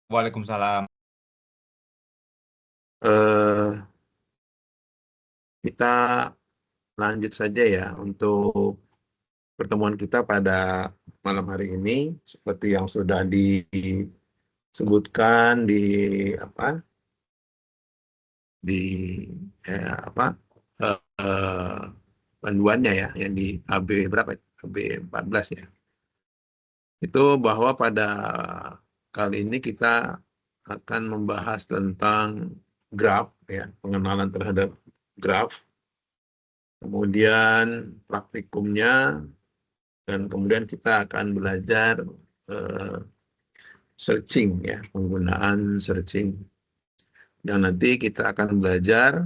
Waalaikumsalam. Eh, kita lanjut saja ya untuk pertemuan kita pada malam hari ini seperti yang sudah disebutkan di apa di apa panduannya ya yang di AB berapa AB 14 ya. Itu bahwa pada kali ini kita akan membahas tentang graf ya, pengenalan terhadap graf, kemudian praktikumnya, dan kemudian kita akan belajar eh, searching ya, penggunaan searching. Dan nanti kita akan belajar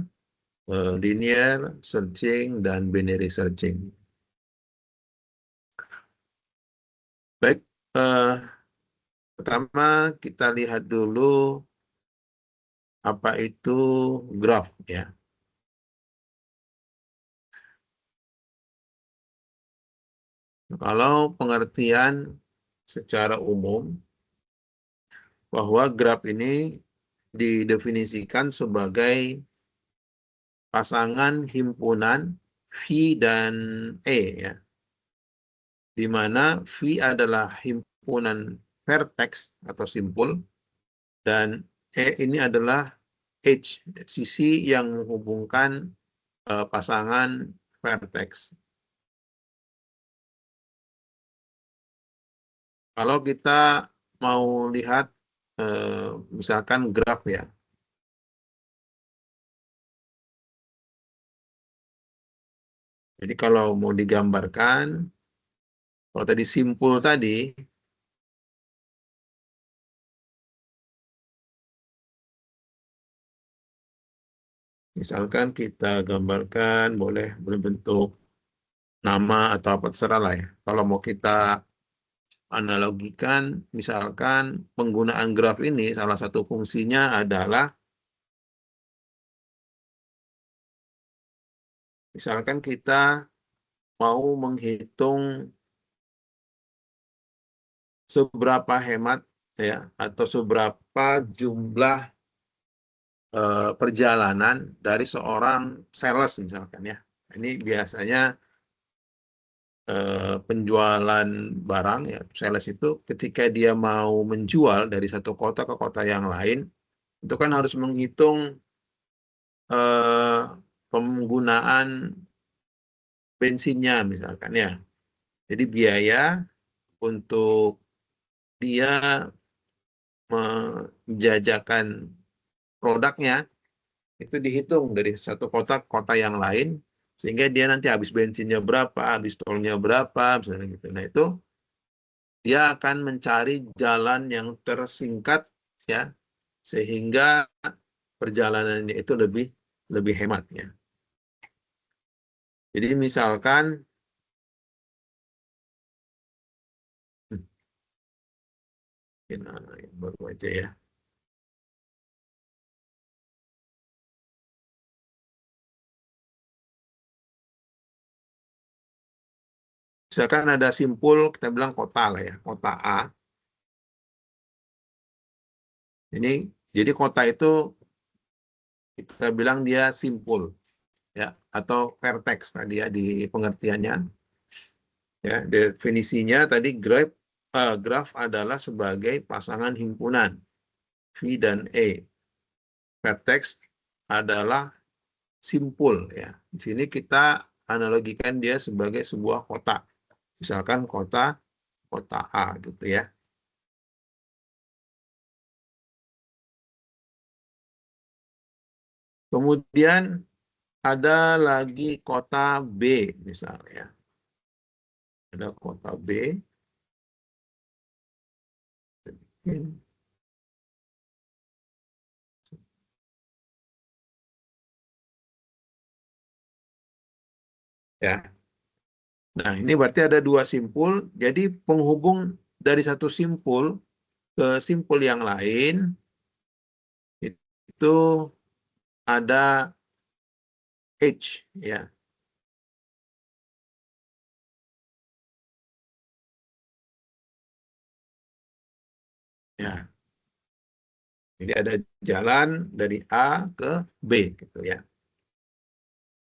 linear searching dan binary searching. Baik, eh, pertama kita lihat dulu apa itu graph ya. Kalau pengertian secara umum bahwa graph ini didefinisikan sebagai pasangan himpunan V dan E ya, di mana V adalah himpunan vertex atau simpul dan E ini adalah edge, sisi yang menghubungkan pasangan vertex. Kalau kita mau lihat misalkan graf ya, jadi kalau mau digambarkan, kalau tadi simpul tadi, misalkan kita gambarkan boleh berbentuk nama atau apa terserah lah ya. Kalau mau kita analogikan, misalkan penggunaan graf ini salah satu fungsinya adalah misalkan kita mau menghitung seberapa hemat ya atau seberapa jumlah perjalanan dari seorang sales misalkan ya. Ini biasanya penjualan barang ya, sales itu ketika dia mau menjual dari satu kota ke kota yang lain, itu kan harus menghitung penggunaan bensinnya misalkan ya. Jadi biaya untuk dia menjajakan produknya itu dihitung dari satu kota ke kota yang lain, sehingga dia nanti habis bensinnya berapa, habis tolnya berapa, misalnya gitu. Nah itu dia akan mencari jalan yang tersingkat ya, sehingga perjalanannya itu lebih lebih hemat ya. Jadi misalkan baru aja ya. Misalkan ada simpul, kita bilang kota lah ya, kota A. Ini jadi kota itu kita bilang dia simpul ya atau vertex tadi ya di pengertiannya. Ya, definisinya tadi graph adalah sebagai pasangan himpunan V dan E. Vertex adalah simpul ya. Di sini kita analogikan dia sebagai sebuah kota. Misalkan kota A gitu ya. Kemudian ada lagi kota B misalnya. Ada kota B. Ya. Nah, ini berarti ada dua simpul. Jadi penghubung dari satu simpul ke simpul yang lain itu ada H ya. Ya. Jadi ada jalan dari A ke B gitu ya.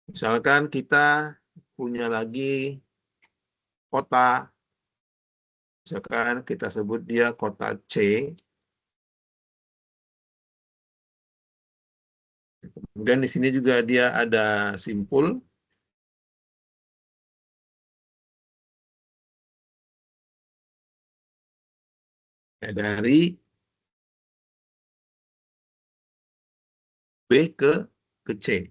Misalkan kita punya lagi kota, misalkan kita sebut dia kota C. Kemudian di sini juga dia ada simpul. Ya, dari B ke C.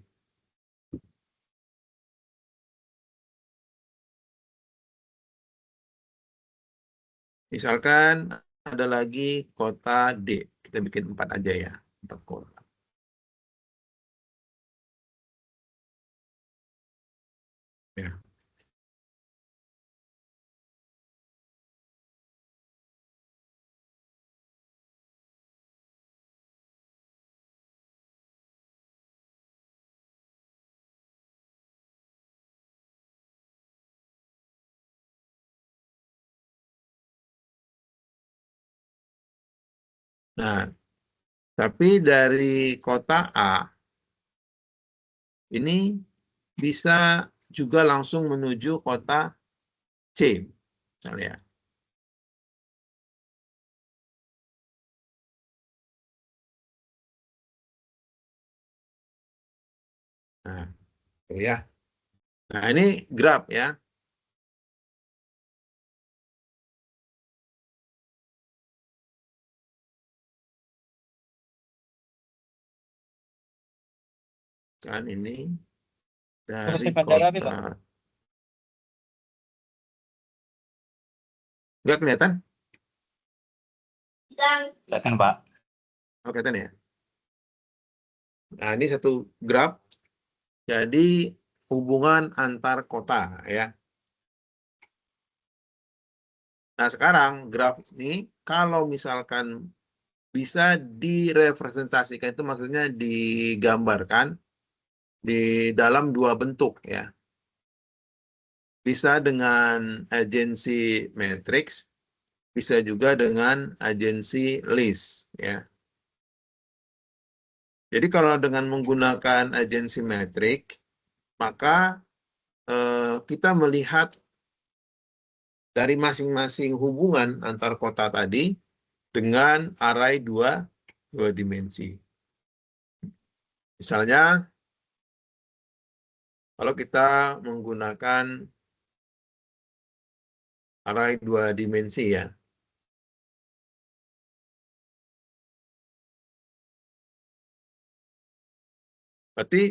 Misalkan ada lagi kota D. Kita bikin 4 aja ya. 4 kota. Ya. Nah, tapi dari kota A ini bisa juga langsung menuju kota C, misalnya. Nah, itu ya. Nah, ini graf ya. Kan ini dari Selesai bandara apa, kota. Pak? Nggak kelihatan? Kelihatan, Pak. Oh, kelihatan ya. Nah, ini satu graf. Jadi hubungan antar kota ya. Nah, sekarang graf ini kalau misalkan bisa direpresentasikan, itu maksudnya digambarkan di dalam dua bentuk ya. Bisa dengan agensi matrix, bisa juga dengan agensi list ya. Jadi kalau dengan menggunakan agensi matrix, maka kita melihat dari masing-masing hubungan antar kota tadi dengan array dua dimensi. Misalnya, kalau kita menggunakan array dua dimensi ya, berarti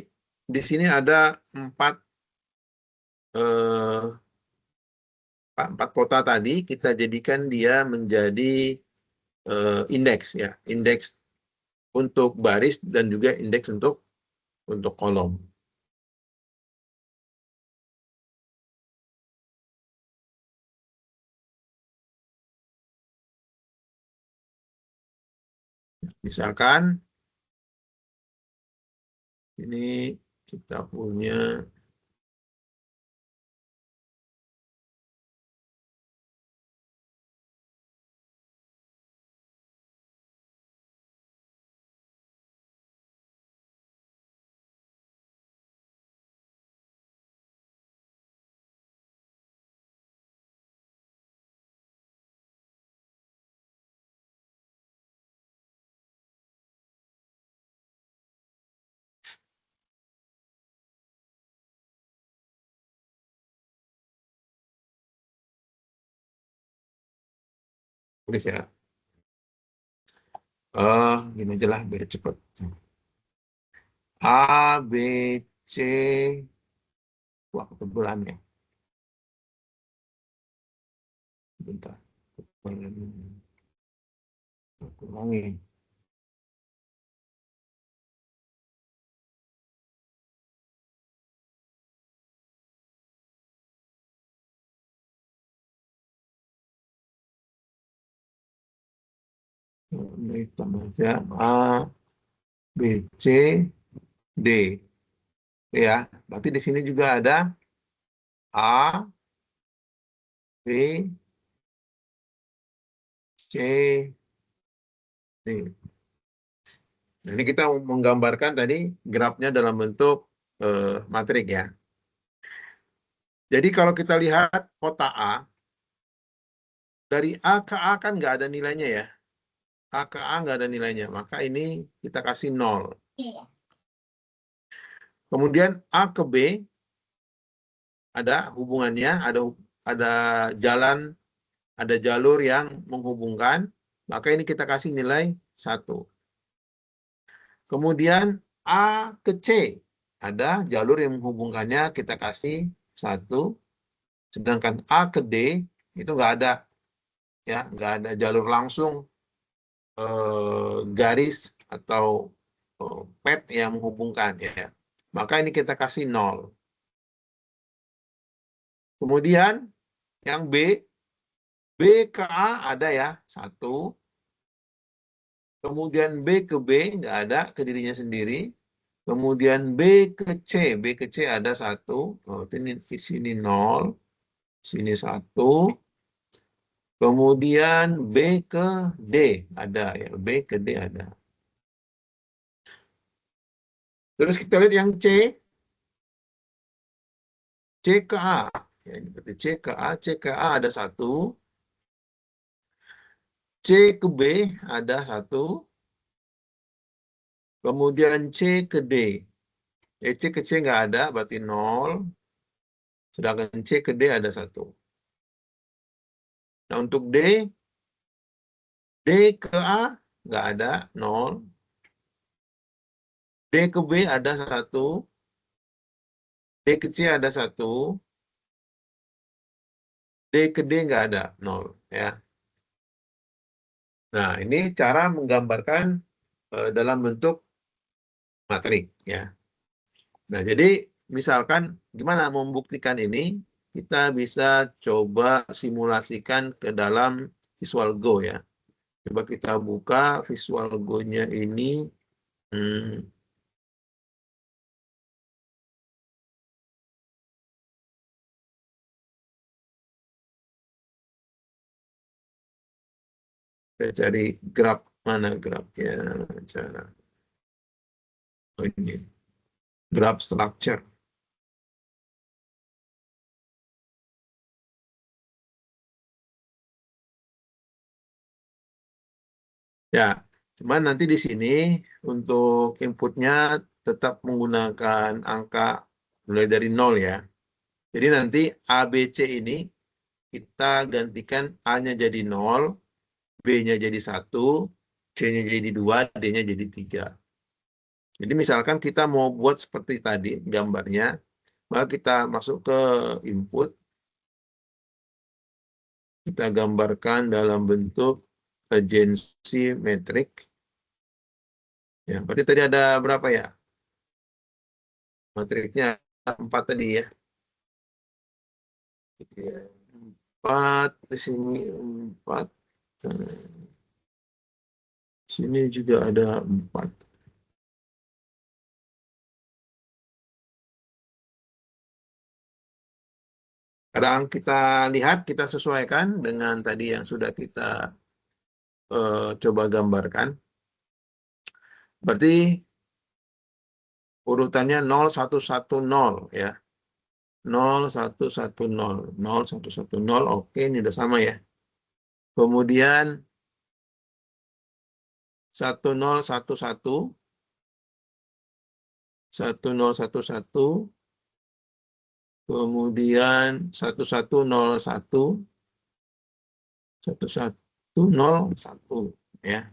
di sini ada eh, empat kota tadi, kita jadikan dia menjadi indeks ya, indeks untuk baris dan juga indeks untuk kolom. Misalkan ini kita punya tulis ya. Gini aja lah biar cepat. A, B, C. Wah, kebetulan ya. Bentar. Kurangin. Ini tambah aja. A, B, C, D. Ya, berarti di sini juga ada A, B, C, D. Nah, ini kita menggambarkan tadi grafnya dalam bentuk matrik ya. Jadi kalau kita lihat kota A, dari A ke A kan nggak ada nilainya ya. A ke A nggak ada nilainya, maka ini kita kasih 0. Kemudian A ke B ada hubungannya, ada jalan, ada jalur yang menghubungkan, maka ini kita kasih nilai 1. Kemudian A ke C ada jalur yang menghubungkannya, kita kasih 1. Sedangkan A ke D itu nggak ada, ya, nggak ada jalur langsung, garis atau pet yang menghubungkan, ya. Maka ini kita kasih 0. Kemudian yang B ke A ada ya 1. Kemudian B ke B nggak ada ke dirinya sendiri. Kemudian B ke C ada 1. Oh, ini di sini 0, sini 1. Kemudian B ke D ada ya, B ke D ada. Terus kita lihat yang C ke A. Ya, ini berarti C ke A ada 1. C ke B ada 1. Kemudian C ke D. C ke C nggak ada, berarti 0. Sedangkan C ke D ada 1. Nah, untuk D ke A nggak ada, 0. D ke B ada 1. D ke C ada 1. D ke D nggak ada, 0. Ya. Nah, ini cara menggambarkan dalam bentuk matrik. Ya. Nah, jadi misalkan gimana membuktikan ini, kita bisa coba simulasikan ke dalam Visual Go ya. Coba kita buka Visual Go-nya ini. Kita cari graf, mana grafnya, cara. Oh, ini graph structure. Ya, cuman nanti di sini untuk inputnya tetap menggunakan angka mulai dari 0 ya. Jadi nanti ABC ini kita gantikan A-nya jadi 0, B-nya jadi 1, C-nya jadi 2, D-nya jadi 3. Jadi misalkan kita mau buat seperti tadi gambarnya, maka kita masuk ke input, kita gambarkan dalam bentuk agency metrik. Ya, berarti tadi ada berapa ya? Matriknya 4 tadi ya. 4, di sini 4. Sini juga ada 4. Kadang kita lihat, kita sesuaikan dengan tadi yang sudah kita coba gambarkan. Berarti urutannya 0110 ya. 0110, 0110, oke, ini udah sama ya. Kemudian 1011, 1011, kemudian 1101, 1101 ya.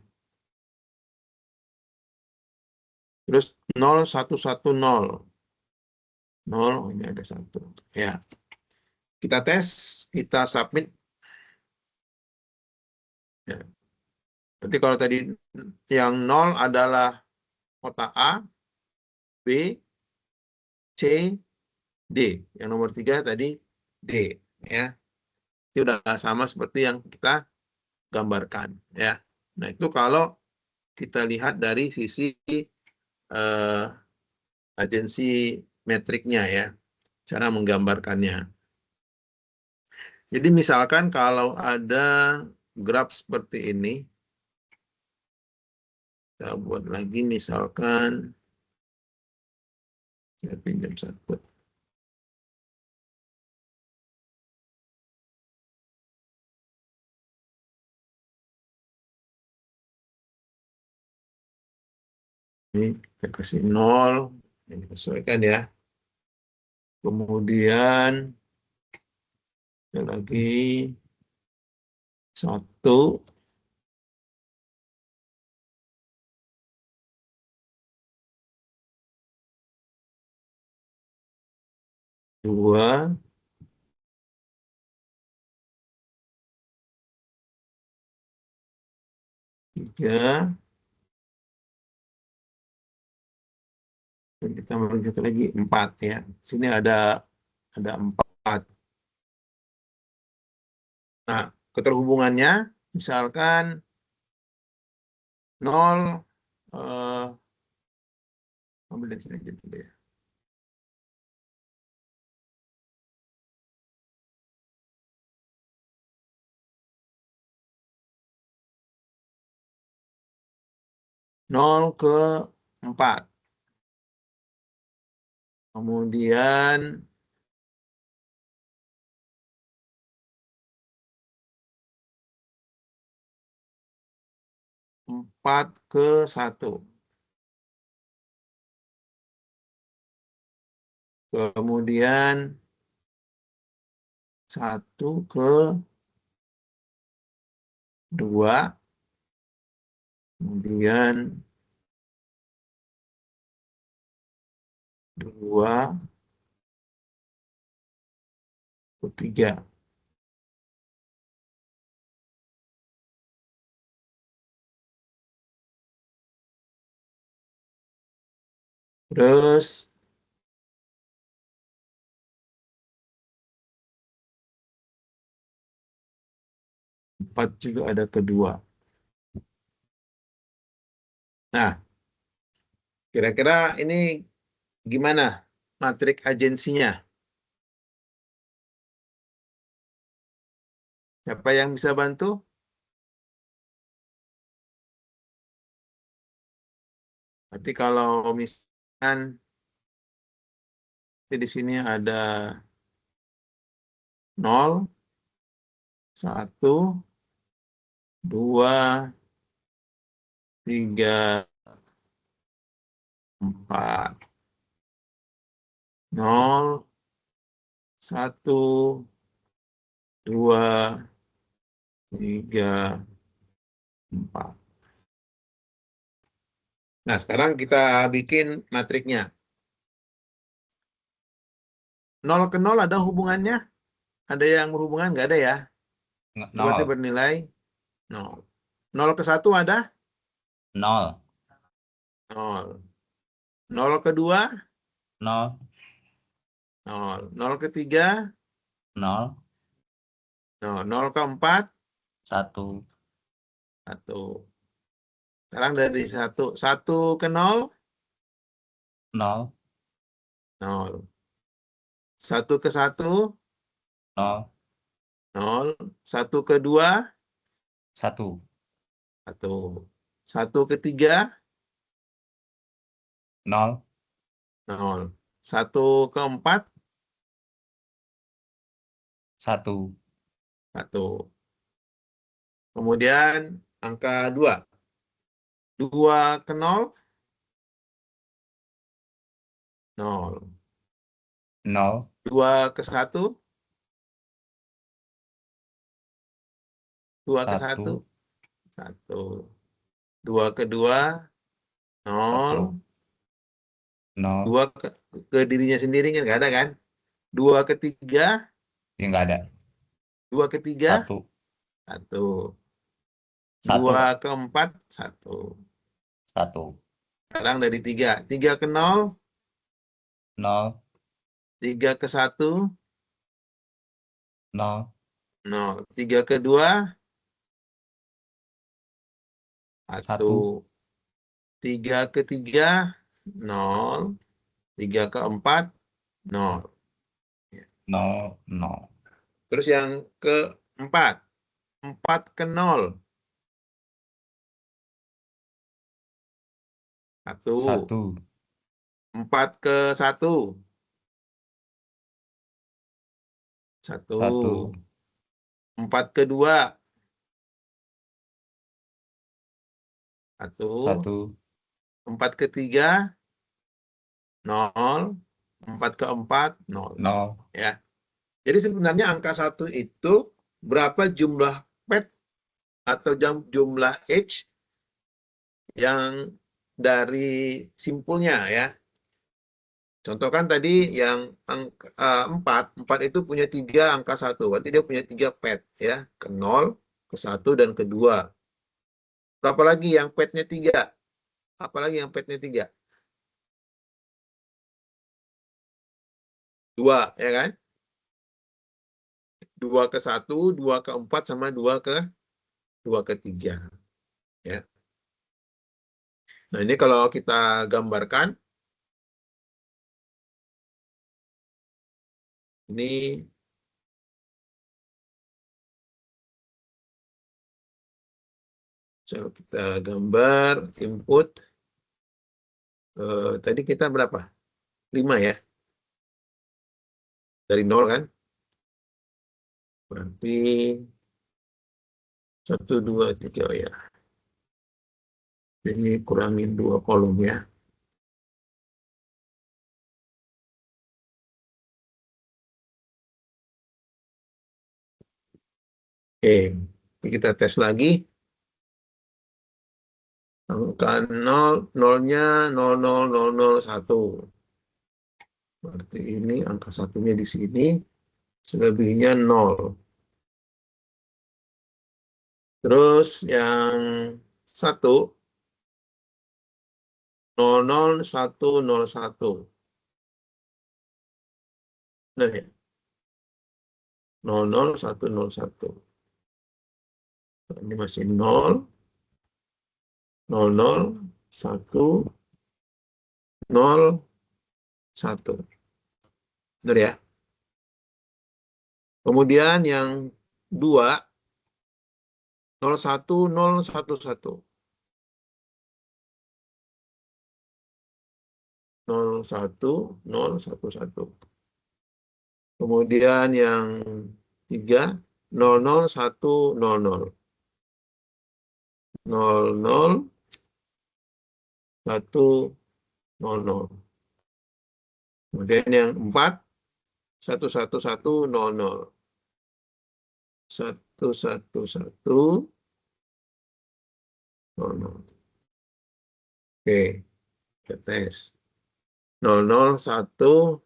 Terus 0110. 0, ini ada 1. Ya. Kita tes, kita submit. Ya. Berarti kalau tadi yang 0 adalah kota A, B, C, D. Yang nomor 3 tadi D. Ya. Itu udah sama seperti yang kita gambarkan. Ya. Nah, itu kalau kita lihat dari sisi agensi metriknya ya. Cara menggambarkannya. Jadi misalkan kalau ada graf seperti ini, Kita buat lagi misalkan saya pinjam 1. Ini kita kasih 0, ini sesuaikan ya. Kemudian ada lagi 1, 2, 3, dan kita beri 1 lagi 4 ya. Sini ada 4. Nah, keterhubungannya misalkan 0, ambil dari sini aja dulu ya. 0 ke 4. Kemudian 4 ke 1. Kemudian 1 ke 2. Kemudian 2 ke 3. Terus 4 juga ada kedua. Nah, kira-kira ini gimana matrik agensinya? Siapa yang bisa bantu? Berarti kalau misalkan di sini ada 0, 1, 2, 3, 4, 0, 1, 2, 3, 4. Nah, sekarang kita bikin matriknya. 0 ke 0 ada hubungannya? Ada yang berhubungan? Nggak ada ya? Berarti 0. bernilai 0. 0 ke 1 ada? 0. 0. 0 ke 2? 0. 0. 0 ke 3? 0. 0. 0 ke 4? 1. 1. Sekarang dari 1. 1 ke 0? 0. 0. 1 ke 1? 0. 0. 1 ke 2? 1. 1. 1 ke 3? 0. 0. 1 ke 4? 1. 1. Kemudian angka 2. 2 ke 0? 0. 0. 2 ke 1? 2 ke 1? 1. 1. 2 ke 2? 0. 1. 0. 2 ke dirinya sendiri kan nggak ada kan? 2 ke 3? Ya nggak ada. 2 ke 3? 1. 1. 1, 2 Pak. ke 4? 1. 1. Sekarang dari 3. 3 ke 0? 0. 3 ke 1? 0. 0. 3 ke 2? 1. 1. 3 ke 3? 0. 3 ke 4? 0. 0. 0. Terus yang keempat, 4 ke 0. 1. 4 ke 1. 1. 1. 4 ke 2. 1. 1. 4 ke 3. 0. 4 ke 4. 0. 0. Ya. Jadi sebenarnya angka 1 itu berapa jumlah pet atau jumlah edge yang dari simpulnya ya. Contoh kan tadi yang angka 4 itu punya 3 angka 1. Berarti dia punya 3 pet ya. Ke 0, ke 1, dan ke 2. Berapa lagi yang petnya 3? Apalagi yang petnya 3? 2, ya kan? 2 ke 1, 2 ke 4, sama 2 ke 3. Ya. Nah, ini kalau kita gambarkan, ini coba kita gambar input. Tadi kita berapa? 5 ya? Dari 0 kan? Berarti 1, 2, 3 ya. Ini kurangin 2 kolom ya. Oke, kita tes lagi. Angka 0, 0-nya 0, 0, 0, 0, 1. Berarti ini angka 1-nya di sini, selebihnya 0. Terus yang 1, 0, 0, 1, 0, 1. Benar ya? 0, 0, 1, 0, 1. Ini masih 0, 0, 0, 1, 0, 1. Benar ya? Kemudian yang 2, 0, 1, 0, 1, 1. 0, 1, 0, 1, 1. Kemudian yang 3, 0, 0, 1, 0, 0. 0, 0, 1, 0, 0. Kemudian yang 4, 1, 1, 1, 0, 0. 1, 1, 1, 0, 0. Oke, kita tes. 0, 0, 1,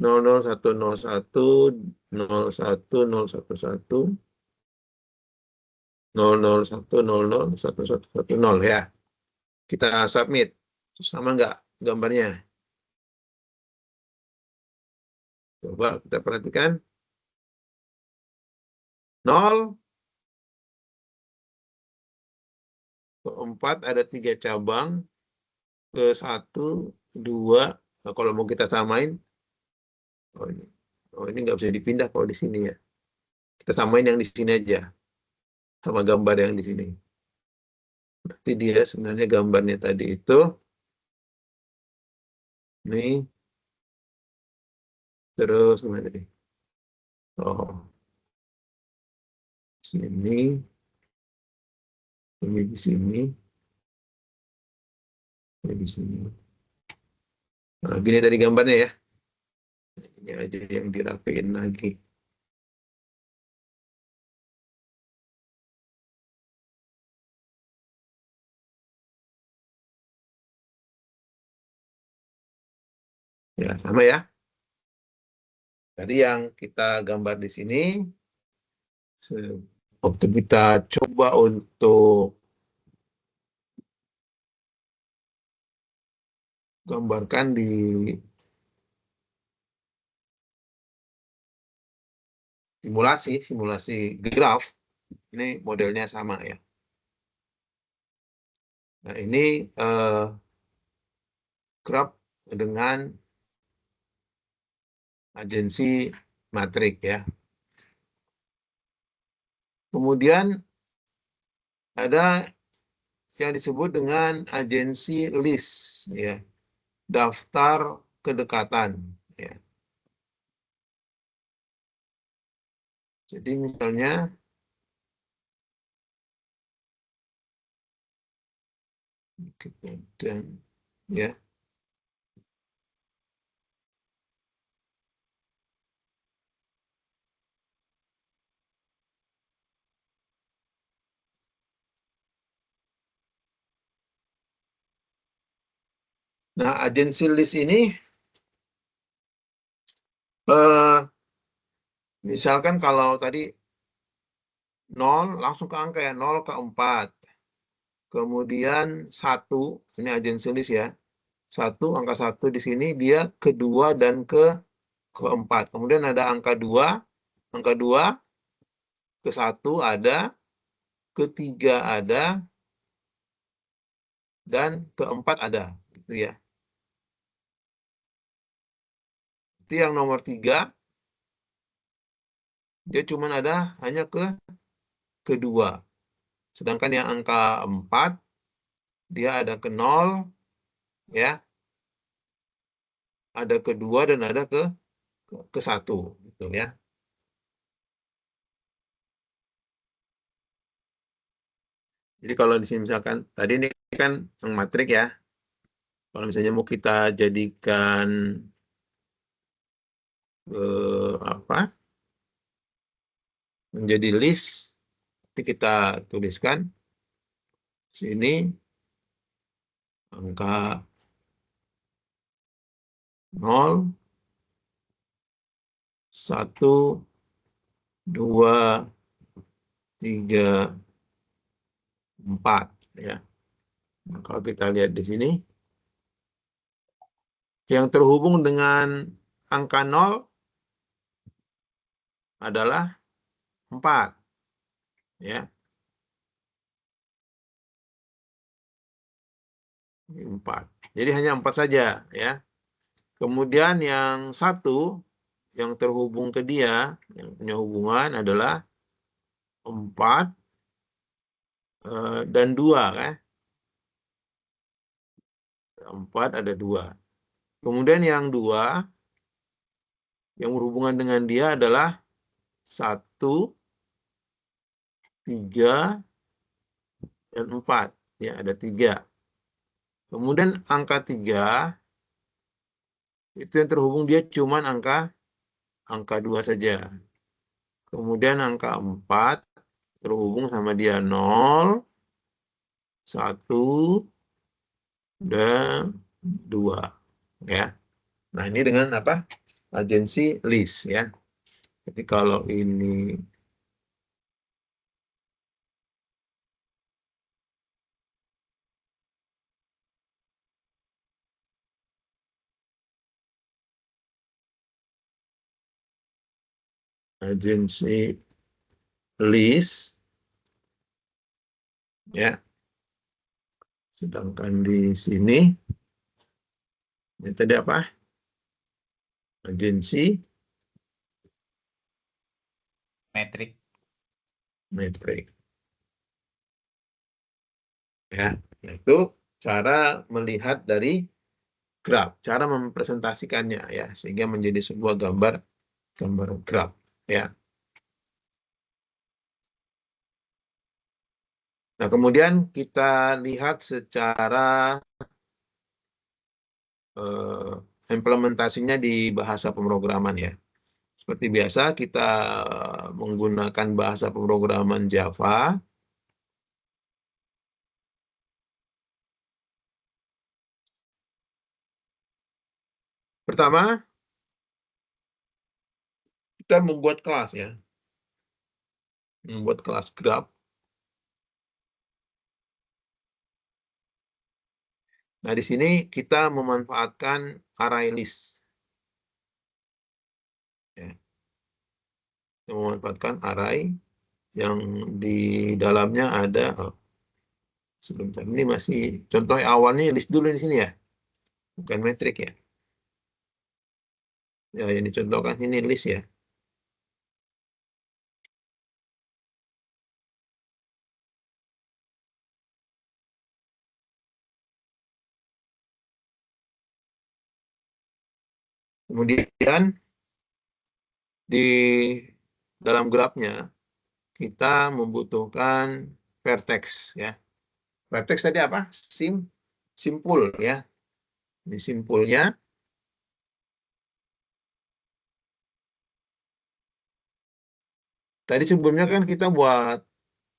0, 0, 1, 0, 1, 0, 1, 0, 1, 1, 0, 0, 1, 0, 0, 1, 1, 1, 0 ya. Kita submit. Sama nggak gambarnya? Coba kita perhatikan. 0 ke 4 ada 3 cabang. Ke 1, 2. Nah, kalau mau kita samain, oh ini nggak bisa dipindah kalau di sini ya. Kita samain yang di sini aja. Sama gambar yang di sini. Berarti dia sebenarnya gambarnya tadi itu. Nih. Terus gimana nih? Oh. Sini. Ini di sini. Ini di sini. Nah, gini tadi gambarnya ya. Ini aja yang dirapiin lagi. Ya, sama ya. Tadi yang kita gambar di sini. Waktu kita coba untuk gambarkan di simulasi graf, ini modelnya sama ya. Nah, ini graf dengan agensi matrik ya. Kemudian ada yang disebut dengan agency list, ya, daftar kedekatan, ya. Jadi misalnya dan ya. Nah, agency list ini misalkan kalau tadi 0 langsung ke angka ya, 0 ke 4. Kemudian 1, ini agency list ya. 1, angka 1 di sini dia kedua dan keempat. Kemudian ada angka 2, angka 2 ke 1 ada, ketiga ada, dan keempat ada, gitu ya. Itu yang nomor 3, dia cuma ada hanya kedua. Sedangkan yang angka 4, dia ada ke 0, ya, ada kedua dan ada ke 1, gitu ya. Jadi kalau di sini misalkan, tadi ini kan yang matrik ya. Kalau misalnya mau kita jadikan apa? Menjadi list, nanti kita tuliskan sini angka 0, 1, 2, 3, 4, ya. Nah, kalau kita lihat di sini, yang terhubung dengan angka 0 adalah 4, ya. 4. Jadi hanya 4 saja, ya. Kemudian yang 1 yang terhubung ke dia, yang punya hubungan adalah 4 dan 2, kan? 4 ada 2. Kemudian yang 2 yang berhubungan dengan dia adalah 1, 3, dan 4. Ya, ada 3. Kemudian angka 3 itu yang terhubung dia cuma angka 2 saja. Kemudian angka 4 terhubung sama dia 0, 1, dan 2. Ya. Nah, ini dengan apa? Agency list, ya. Jadi kalau ini agency list, ya. Sedangkan di sini ini tadi apa? Agency Metrik. metrik. Ya, itu cara melihat dari graf, cara mempresentasikannya, ya, sehingga menjadi sebuah gambar graf, ya. Nah, kemudian kita lihat secara implementasinya di bahasa pemrograman, ya. Seperti biasa kita menggunakan bahasa pemrograman Java. Pertama, kita membuat kelas, ya. Membuat kelas graph. Nah, di sini kita memanfaatkan array list. Ya. Kita memanfaatkan array yang di dalamnya ada, sebentar, ini masih contoh awalnya list dulu di sini, ya. Bukan metrik, ya. Ya, yang dicontohkan ini list, ya. Kemudian di dalam grafnya kita membutuhkan vertex ya. Vertex tadi apa? Simpul ya. Ini simpulnya. Tadi sebelumnya kan kita buat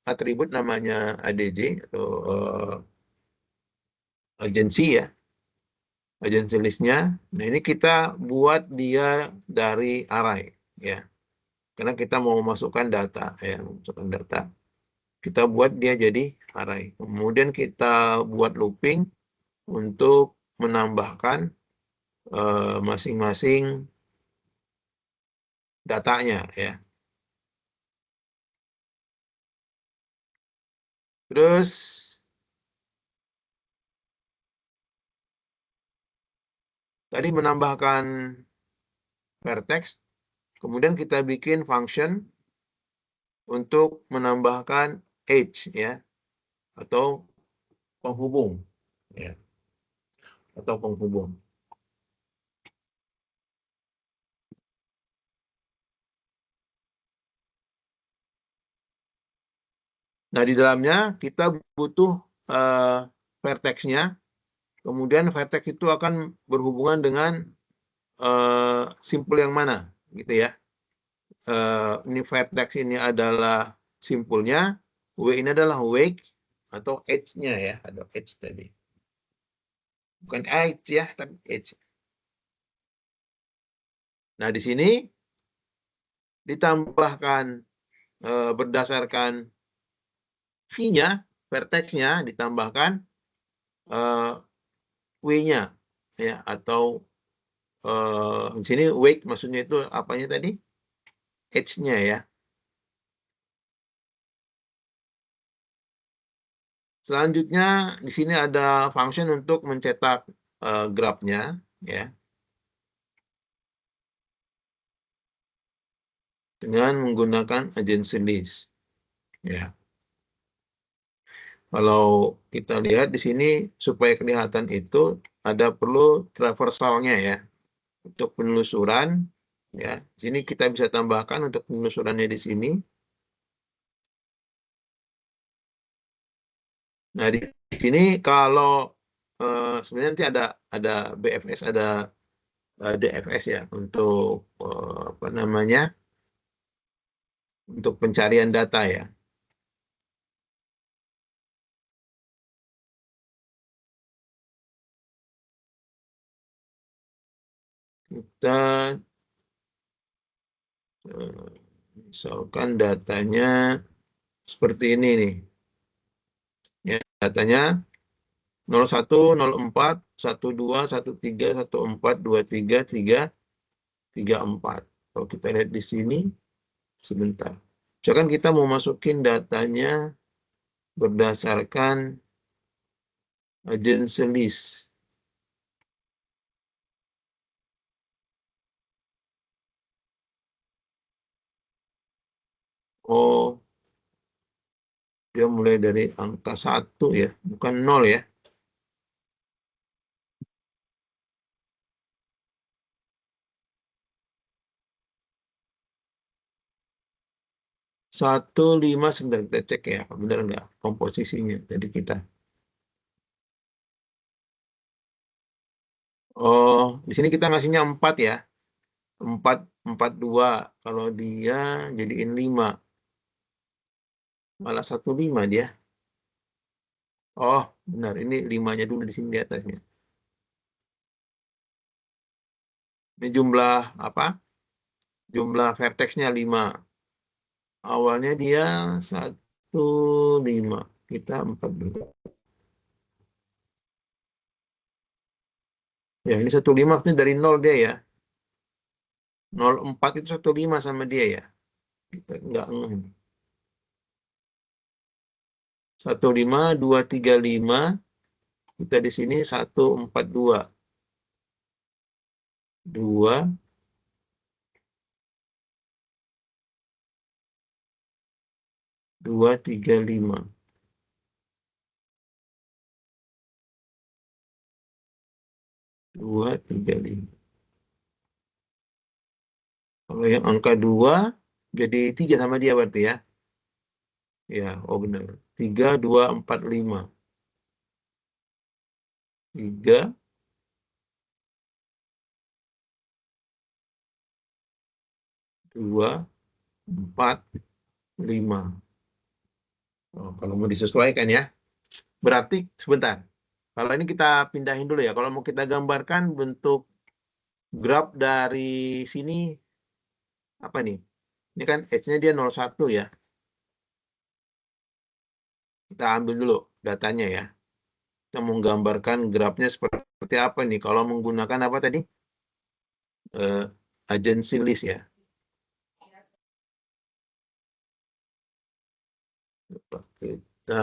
atribut namanya ADJ atau agensi ya. Agensi listnya. Nah ini kita buat dia dari array ya. Karena kita mau masukkan data ya, masukkan data. Kita buat dia jadi array. Kemudian kita buat looping untuk menambahkan masing-masing datanya ya. Terus tadi menambahkan vertex, kemudian kita bikin function untuk menambahkan edge ya atau penghubung ya atau penghubung. Nah di dalamnya kita butuh vertexnya, kemudian vertex itu akan berhubungan dengan simpul yang mana gitu ya. Ini vertex ini adalah simpulnya, W ini adalah wake atau edge-nya ya, ada edge tadi. Bukan edge ya, tapi edge. Nah, di sini ditambahkan berdasarkan V-nya, vertex-nya ditambahkan W-nya ya atau di sini wake maksudnya itu apanya tadi? Edge-nya ya. Selanjutnya di sini ada function untuk mencetak grafnya ya. Dengan menggunakan agency list. Ya. Kalau kita lihat di sini supaya kelihatan itu ada perlu traversalnya ya. Untuk penelusuran ya. Sini kita bisa tambahkan untuk penelusurannya di sini. Nah, di sini kalau sebenarnya nanti ada BFS, ada DFS ya untuk apa namanya? Untuk pencarian data ya. Kita misalkan datanya seperti ini nih. Ya, datanya 01, 04, 12, 13, 14, 23, 3, 34. Kalau kita lihat di sini, sebentar. Misalkan kita mau masukin datanya berdasarkan agency list. Oh, dia mulai dari angka 1 ya, bukan 0 ya. Satu lima sebentar kita cek ya, benar nggak komposisinya tadi kita. Oh, di sini kita ngasihnya 4 ya. 4, 42. Kalau dia jadiin 5. Malah 15 dia. Oh, benar. Ini 5-nya dulu di sini di atasnya. Ini jumlah apa? Jumlah vertexnya 5. Awalnya dia 15. Kita 42. Ya, ini 15 ini dari 0 dia ya. 04 itu 15 sama dia ya. Kita enggak ngeh. 15, 235. Kita di sini 142. 2, 235. 235. Kalau yang angka 2 jadi 3 sama dia berarti ya. Ya, oh benar. 3, 2, 4, 5. 3, 2, 4, 5. Oh, kalau mau disesuaikan ya. Berarti sebentar. Kalau ini kita pindahin dulu ya. Kalau mau kita gambarkan bentuk graf dari sini apa nih? Ini kan H-nya dia 01 ya. Kita ambil dulu datanya ya. Kita menggambarkan grafnya seperti apa nih? Kalau menggunakan apa tadi? Agency list ya. Coba kita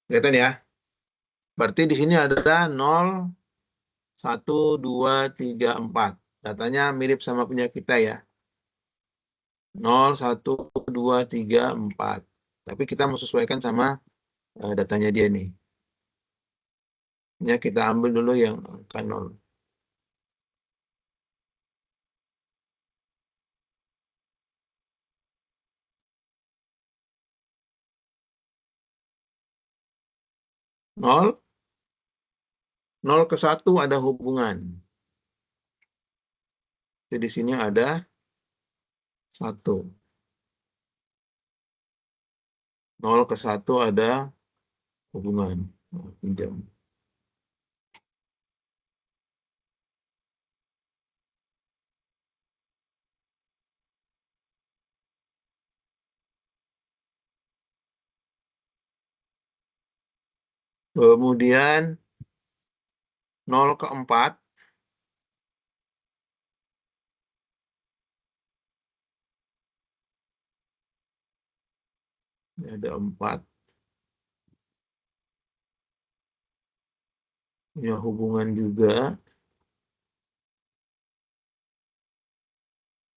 kelihatan ya. Berarti di sini ada 0, 1, 2, 3, 4. Datanya mirip sama punya kita ya. 0, 1, 2, 3, 4. Tapi kita mau sesuaikan sama datanya dia nih. Ya, kita ambil dulu yang angka 0. Nol, 0 ke 1 ada hubungan. Jadi di sini ada 1. 0 ke 1 ada hubungan. Nah, pinjam. Kemudian 0 ke 4 ada 4. Punya hubungan juga.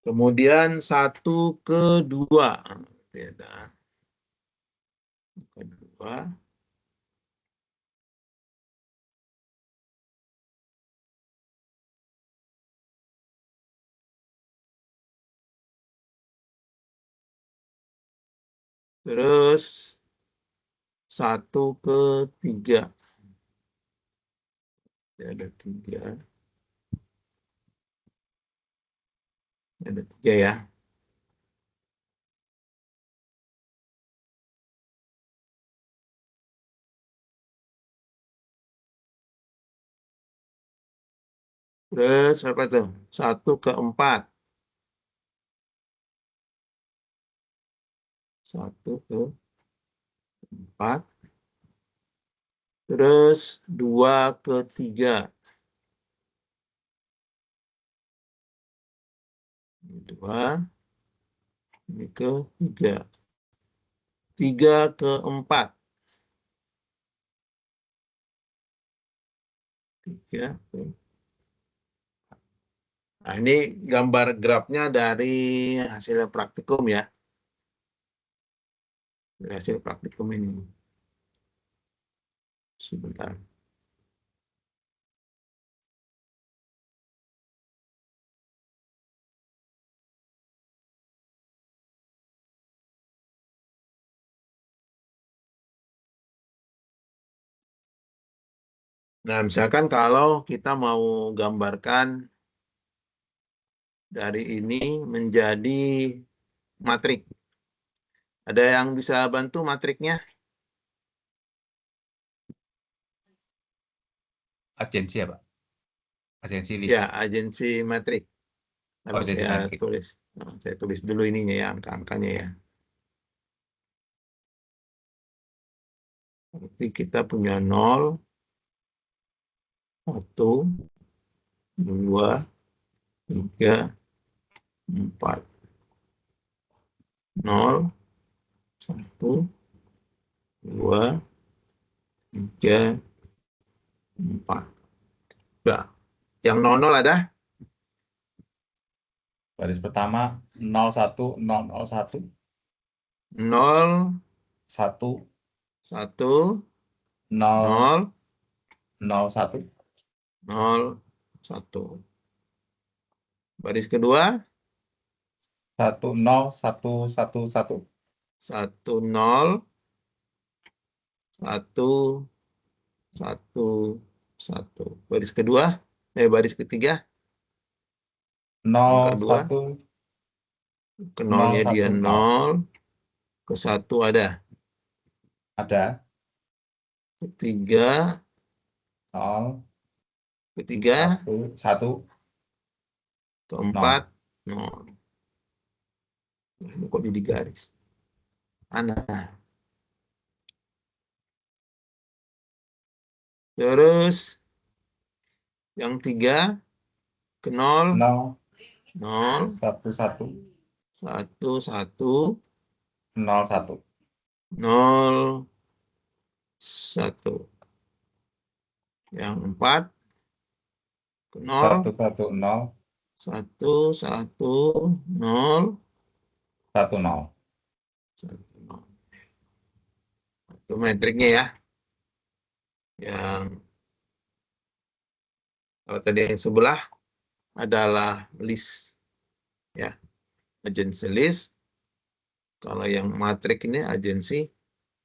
Kemudian 1 ke 2. Ada kedua. Terus 1 ke 3. Ada 3. Ada 3 ya. Terus apa tuh? 1 ke 4. 1 ke 4. Terus 2 ke 3. 2. Ini ke 3. 3 ke 4. 3 ke. Nah, ini gambar grafnya dari hasil praktikum ya. Dari hasil praktikum ini. Sebentar. Nah, misalkan kalau kita mau gambarkan dari ini menjadi matrik. Ada yang bisa bantu matriknya? Agensi ya, Pak? Agensi Ya, list. agensi matrik. Oh, Tapi agensi saya metrik. tulis. Nah, saya tulis dulu ininya ya, angka-angkanya ya. Berarti kita punya 0, 1, 2, 3, 4. 0, 1, 2, 3, 4. Nah, yang 00 ada? Baris pertama 0101. 0, 1, 1, 0, 0, 0, 1. 0, 1. Baris kedua, 1, 0, 1, 1, 1. 1, 0, 1, 1, 1. Baris kedua, baris ketiga, 0, angka 2, 1, ke 0, nolnya dia 1, 0. 0, ke 1 ada. Ada Ketiga, 0, ketiga, 1, 1, keempat, 0. 0. Ini kok jadi garis? Aneh. Terus yang 3 ke 0, 0, 0, 1, 1, 1, 1, 0, 1. 0, 1. Yang 4 ke 0, 1, 1, 0, 1, 1, 0, 1, 0. 1, 0. Itu metriknya ya. Yang kalau tadi yang sebelah adalah list ya, agency list. Kalau yang matrik ini agensi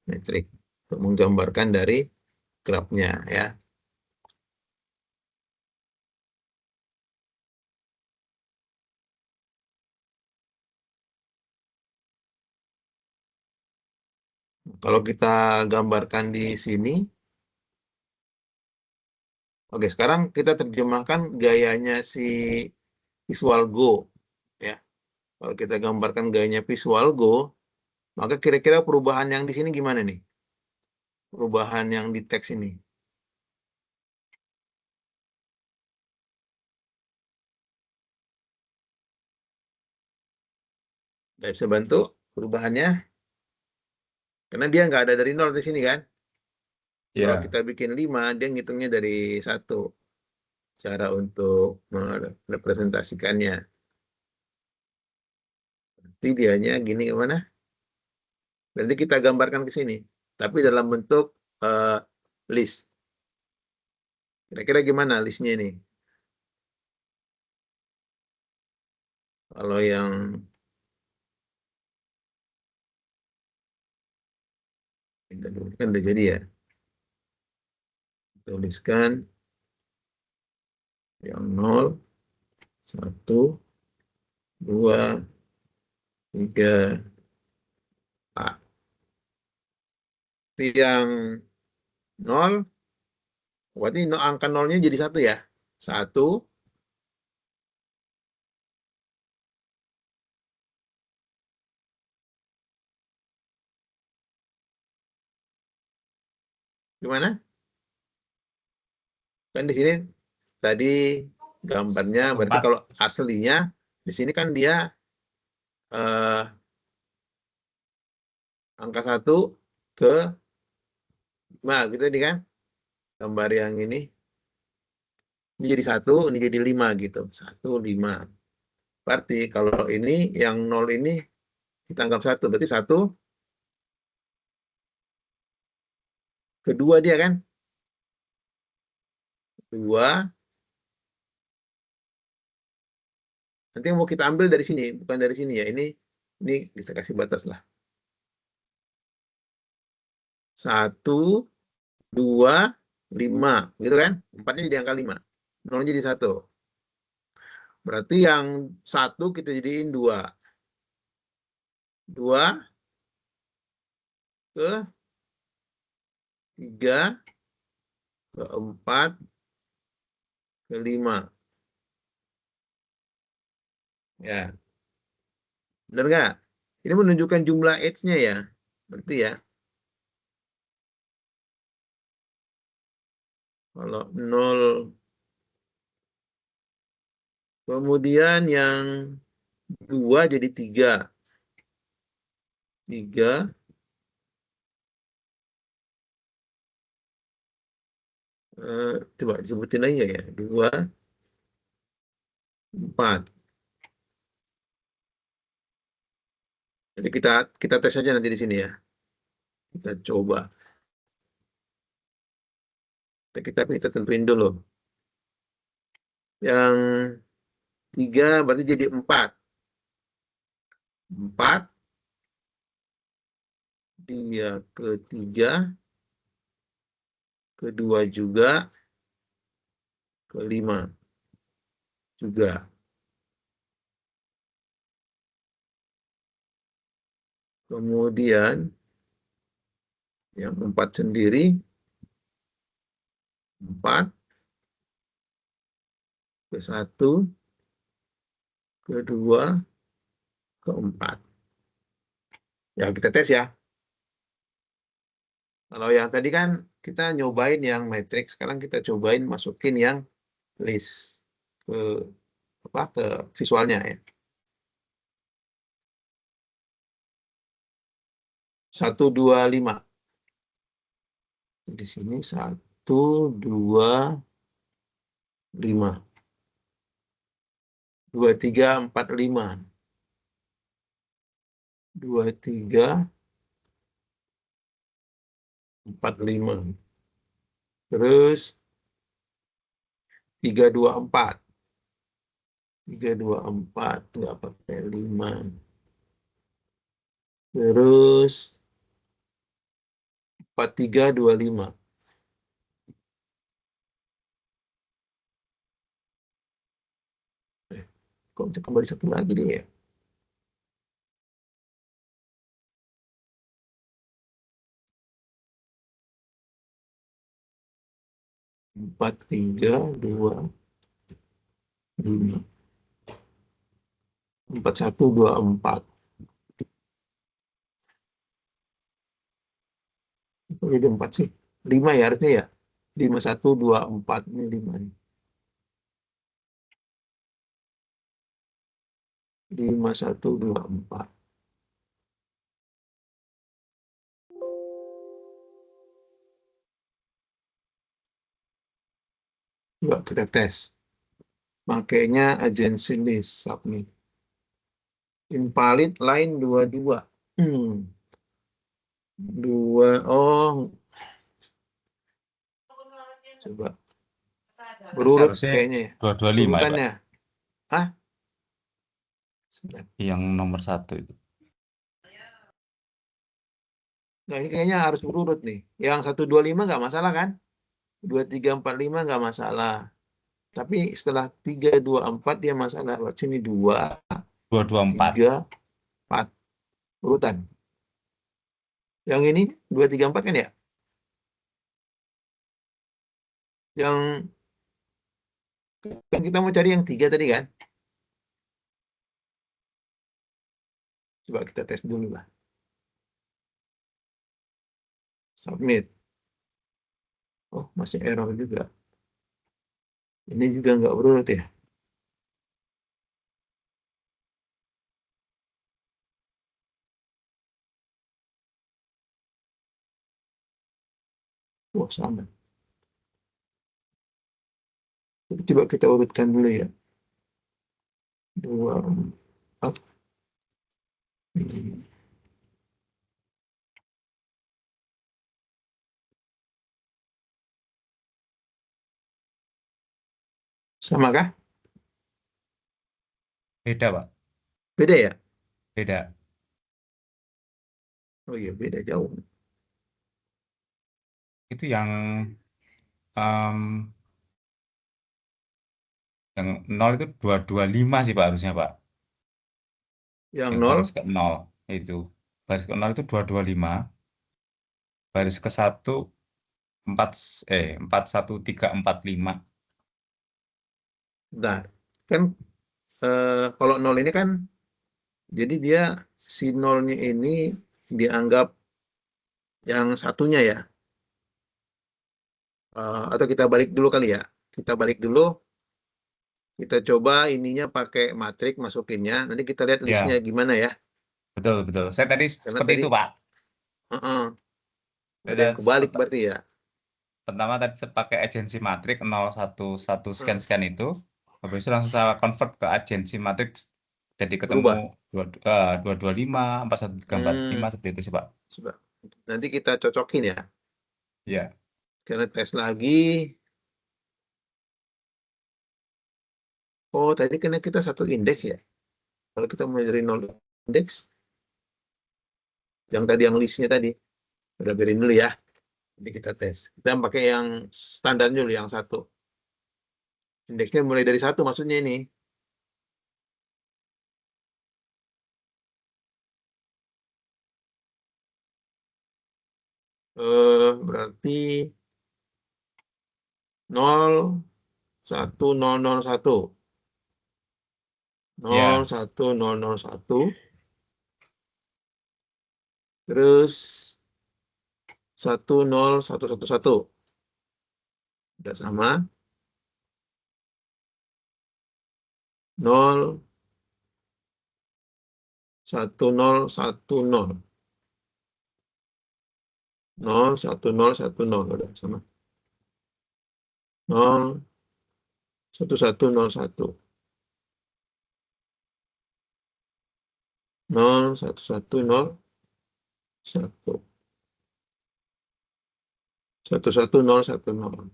metrik untuk menggambarkan dari grafnya ya. Kalau kita gambarkan di sini, oke, sekarang kita terjemahkan gayanya si Visual Go ya. Kalau kita gambarkan gayanya Visual Go, maka kira-kira perubahan yang di sini gimana nih? Perubahan yang di teks ini. Nggak bisa bantu perubahannya? Karena dia nggak ada dari nol di sini kan? Kalau Ya, kita bikin 5, dia ngitungnya dari 1. Cara untuk merepresentasikannya. Nanti dianya gini kemana? Nanti kita gambarkan ke sini. Tapi dalam bentuk list. Kira-kira gimana listnya ini? Kalau yang kan udah jadi ya. Tuliskan yang 0, 1, 2, 3, 4. Yang 0, berarti angka 0-nya jadi 1 ya. 1, gimana? Kan di sini tadi gambarnya, berarti 4. kalau aslinya di sini kan dia eh, angka 1 ke 5 gitu nih kan. Gambar yang ini jadi 1, ini jadi 5 gitu. 1, 5. Berarti kalau ini yang 0 ini kita anggap 1, berarti 1 kedua dia kan. 2, nanti yang mau kita ambil dari sini, bukan dari sini ya. Ini bisa kasih batas lah. 1, 2, 5 gitu kan. 4-nya jadi angka 5. 0 jadi 1. Berarti yang 1 kita jadiin 2. 2 ke 3 ke 4 ke 5. Ya, benar nggak? Ini menunjukkan jumlah edge-nya ya. Berarti ya, kalau 0, kemudian yang 2 jadi 3. 3, coba disebutin aja ya. 2, 4. Jadi kita tes aja nanti di sini ya. Kita coba. Kita tentuin dulu. Yang 3 berarti jadi 4. 4. Dia ke-3. Ke-2 juga. Ke-5 juga. Kemudian yang 4 sendiri. 4. Ke-1. Ke-2. Ke-4. Ya, kita tes ya. Kalau yang tadi kan kita nyobain yang matrix, sekarang kita cobain masukin yang list ke ke visualnya ya. 1, 2, 5. Di sini 1, 2, 5. 2, 3, 4, 5. 2, 3, 4, 5. Terus 3, 2, 4. 3, 2, 4. Nggak pakai 5. Terus 4, 3, 2, 5. Kok bisa kembali satu lagi nih ya? 4, 3, 2, 5. 4, 1, 2, 4. Itu jadi 4 sih. 5 ya harusnya ya. 5, 1, 2, 4. Ini 5. 5, 1, 2, 4. Coba kita tes. Makanya agency list submit. Invalid line 22. 2. Oh, coba berurut Seharusnya kayaknya ya. 225 ya, Pak. Urutannya. Hah? Sebentar. Yang nomor 1 itu. Nah, ini kayaknya harus berurut nih. Yang 125 nggak masalah kan? 2, 3, 4, 5 nggak masalah. Tapi setelah 3, 2, 4 dia masalah. Berarti ini 2, 224. 3, 4. Urutan. Yang ini 2, 3, 4 kan ya? Yang kan kita mau cari yang 3 tadi kan? Coba kita tes dulu lah. Submit. Oh, masih error juga. Ini juga nggak berurut ya. Wah, sama. Coba kita urutkan dulu ya. 2, 4. Sama kah? Beda, Pak. Beda ya? Beda. Oh iya, beda jauh. Itu em, yang 0 itu 225 sih, Pak, harusnya, Pak. Yang Yang 0, baris ke 0 itu. Baris ke 0 itu 225. Baris ke 1 41345. bentar. Kan kalau 0 ini kan, jadi dia si 0-nya ini dianggap yang satunya ya. Atau kita balik dulu kali ya. Kita balik dulu, kita coba ininya pakai matrik masukinnya. Nanti kita lihat listnya Ya, gimana ya. betul, betul. Saya tadi Karena seperti tadi itu, Pak. Saya ada yang tadi kebalik berarti ya. pertama tadi saya pakai agensi matrik 011 Hmm, scan itu. Habis itu langsung saya convert ke agensi matrik, jadi ketemu berubah. 225, 4135 Hmm, seperti itu sih Pak. coba. Nanti kita cocokin ya. Ya, Karena tes lagi. Oh, tadi karena kita satu indeks ya. Kalau kita mau dari 0 indeks, yang tadi yang listnya tadi, udah biarin dulu ya. Nanti kita tes. Kita pakai yang standar dulu, yang satu. Indeksnya mulai dari satu maksudnya ini. Berarti 0, 1, 0, 0, 1. 0, ya, 1, 0, 0, 1. Terus 1, 0, 1, 1, 1. Udah sama. 0, 1, 0, 1, 0. 0, 1, 0, 1, 0. Udah sama. 0, 1, 1, 0, 1. 0, 1, 1, 0, 1. 1, 1, 0, 1, 0.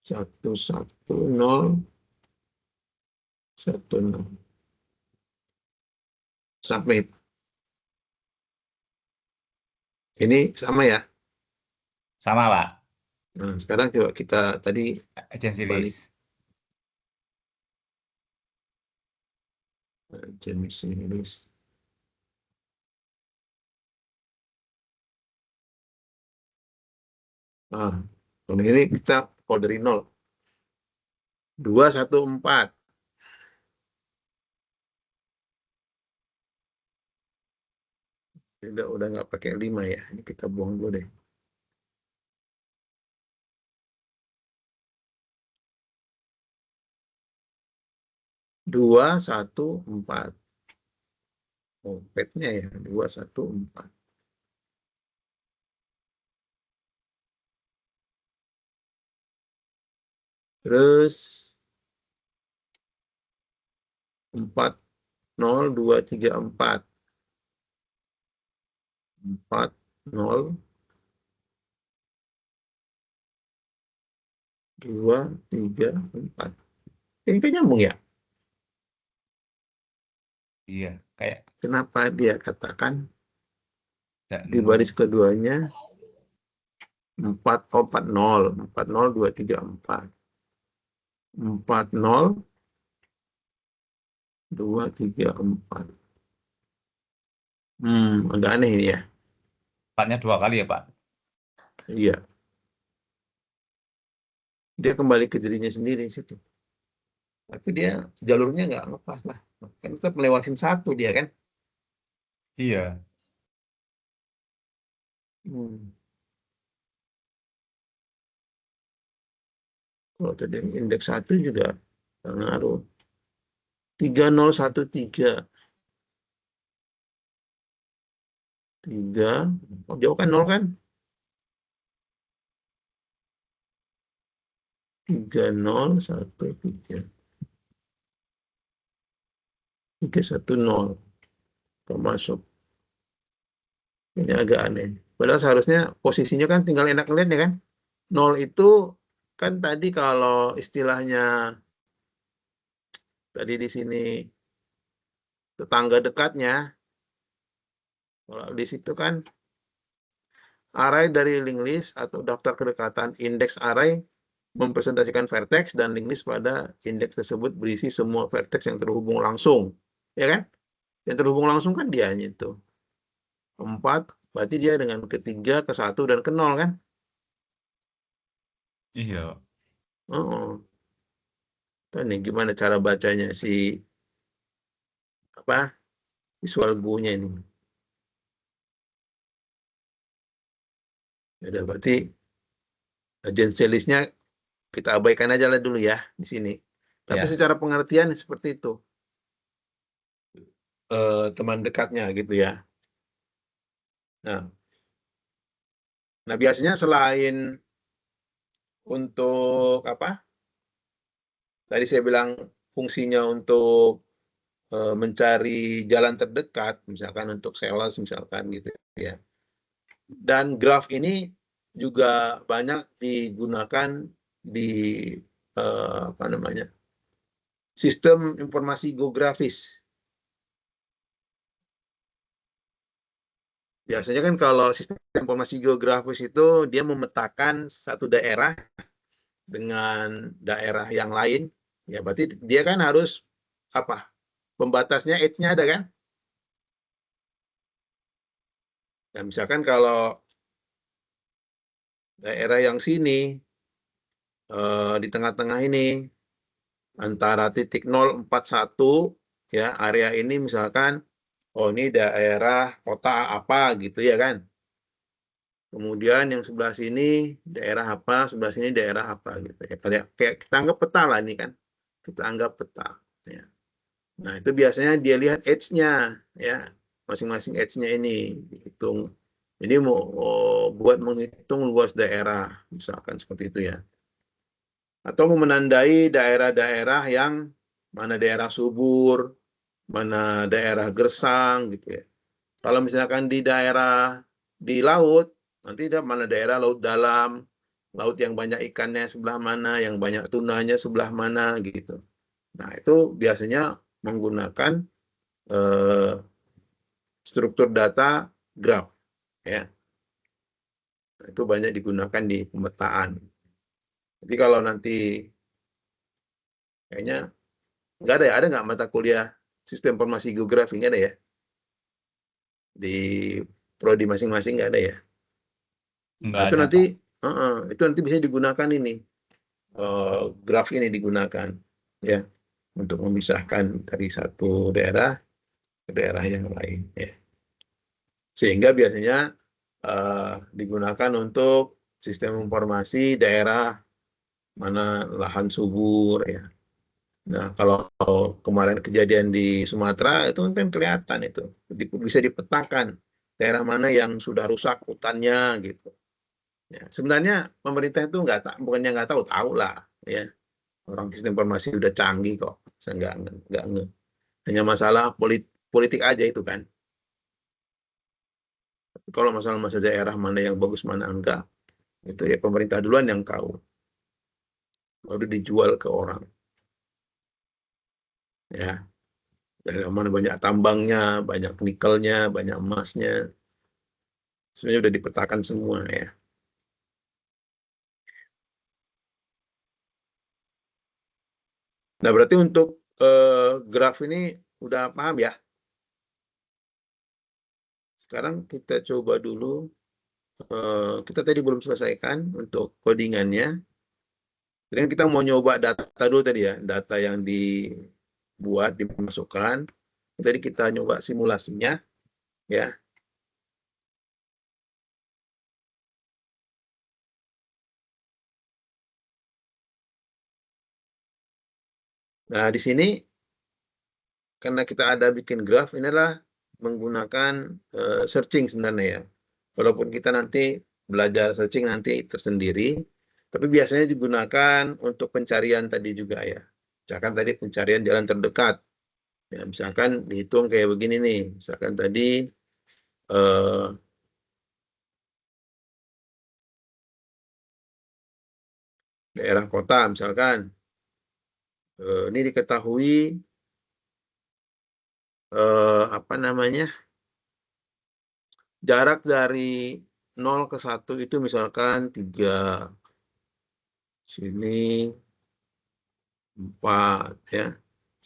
1, 1, 0, 1, 0. Submit. Ini sama ya. sama Pak. Nah, sekarang coba kita tadi Agency balik list. jenis list. Nah, ini kita kalau dari 0. 2, 1, 4. Udah nggak pakai 5 ya. Ini kita buang dulu deh. 2, 1, 4. Oh, petnya ya. 2, 1, 4. Terus 4, 0, 2, 3, 4. 4, 0, 2, 3, 4. Ini kan nyambung ya. Iya, kayak Kenapa dia katakan ada di baris keduanya 4, oh, 4, 0. 4, 0, 2, 3, 4. 4, 0, 2, 3, 4. Agak aneh ini ya. empatnya 2 kali ya Pak. Iya, dia kembali ke dirinya sendiri situ. Tapi dia jalurnya nggak lepas lah. Kan tetap melewatin satu dia kan. Iya, Hmm. Kalau tadi yang indeks 1 juga nggak ngaruh. 3, 0, 1, 3. 3. Oh, jauh kan 0 kan? 3, 0, 1, 3. 3, 1, 0. Nggak masuk. Ini agak aneh. Padahal seharusnya posisinya kan tinggal enak ngeliat ya kan. 0 itu kan tadi kalau istilahnya tadi di sini tetangga dekatnya, kalau di situ kan array dari linked list atau daftar kedekatan indeks array mempresentasikan vertex dan linked list pada indeks tersebut berisi semua vertex yang terhubung langsung. Ya kan? Yang terhubung langsung kan dianya itu. 4, berarti dia dengan ketiga, ke 1, dan ke 0 kan? iya. Oh, nih gimana cara bacanya si apa visual GUI-nya ini. Ya udah, berarti agency list-nya kita abaikan aja lah dulu ya di sini. Tapi Ya. secara pengertian seperti itu. Teman dekatnya gitu ya. Nah, nah biasanya selain untuk apa? Tadi saya bilang fungsinya untuk mencari jalan terdekat, misalkan untuk sales, misalkan gitu ya. Dan graf ini juga banyak digunakan di apa namanya, sistem informasi geografis. Biasanya kan kalau sistem informasi geografis itu dia memetakan satu daerah dengan daerah yang lain, ya berarti dia kan harus apa? Pembatasnya edge-nya ada kan? Nah, misalkan kalau daerah yang sini di tengah-tengah ini antara titik 041 ya, area ini misalkan oh ini daerah kota apa gitu ya kan. Kemudian yang sebelah sini daerah apa, sebelah sini daerah apa gitu ya. Kayak kita anggap peta lah ini kan. Kita anggap peta ya. Nah, itu biasanya dia lihat edge-nya ya. Masing-masing edge-nya ini dihitung. Jadi buat menghitung luas daerah misalkan seperti itu ya. Atau menandai daerah-daerah yang mana daerah subur, mana daerah gersang gitu ya. Kalau misalkan di daerah di laut, nanti mana daerah laut dalam, laut yang banyak ikannya sebelah mana, yang banyak tunanya sebelah mana gitu. Nah, itu biasanya menggunakan struktur data graph ya. Nah, itu banyak digunakan di pemetaan. Jadi kalau nanti kayaknya nggak ada ya, ada nggak mata kuliah sistem informasi geografi? Nggak ada ya? Di prodi masing-masing nggak ada ya? Nggak Nah, itu ada, nanti, Pak. itu nanti bisa digunakan ini, graf ini digunakan ya untuk memisahkan dari satu daerah ke daerah yang lain ya. Sehingga biasanya digunakan untuk sistem informasi daerah mana lahan subur ya. Nah, kalau kemarin kejadian di Sumatera itu kan kelihatan itu bisa dipetakan daerah mana yang sudah rusak hutannya gitu. Ya, sebenarnya pemerintah itu bukannya nggak tahu, tahu lah ya. Orang sistem informasi udah canggih kok. Saya nggak nge. Hanya masalah politik aja itu kan. Tapi kalau masalah daerah mana yang bagus mana enggak, itu ya pemerintah duluan yang tahu. Baru dijual ke orang. Ya, dari mana banyak tambangnya, banyak nikelnya, banyak emasnya. Sebenarnya udah dipetakan semua ya. Nah, berarti untuk graf ini udah paham ya. Sekarang kita coba dulu. Kita tadi belum selesaikan untuk codingannya. Jadi kita mau nyoba data dulu tadi ya, data yang dibuat, dimasukkan. Tadi kita nyoba simulasinya, ya. Nah, di sini karena kita ada bikin graf, inilah menggunakan searching sebenarnya ya. Walaupun kita nanti belajar searching nanti tersendiri, tapi biasanya digunakan untuk pencarian tadi juga ya. Misalkan tadi pencarian jalan terdekat. Ya, misalkan dihitung kayak begini nih. Misalkan tadi eh, daerah kota misalkan. Ini diketahui apa namanya, jarak dari 0 ke 1 itu misalkan 3, sini 4 ya.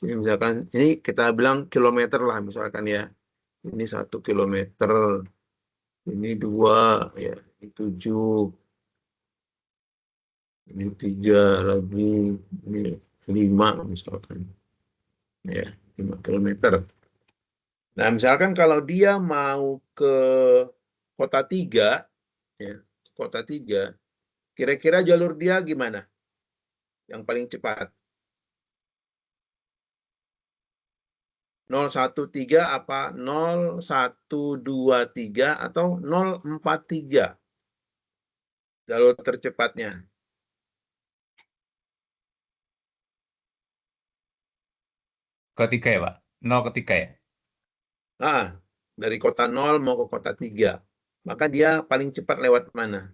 Sini misalkan ini kita bilang kilometer lah misalkan ya. Ini 1 kilometer, ini 2 ya, ini 7, ini 3 lagi, ini 5 misalkan ya, 5 kilometer. Nah, misalkan kalau dia mau ke kota 3 ya, kota 3, kira-kira jalur dia gimana? Yang paling cepat. 013 apa 0123 atau 043 jalur tercepatnya. Ketiga ya, Pak. 0 ke 3 ya? Dari kota 0 mau ke kota 3. Maka dia paling cepat lewat mana?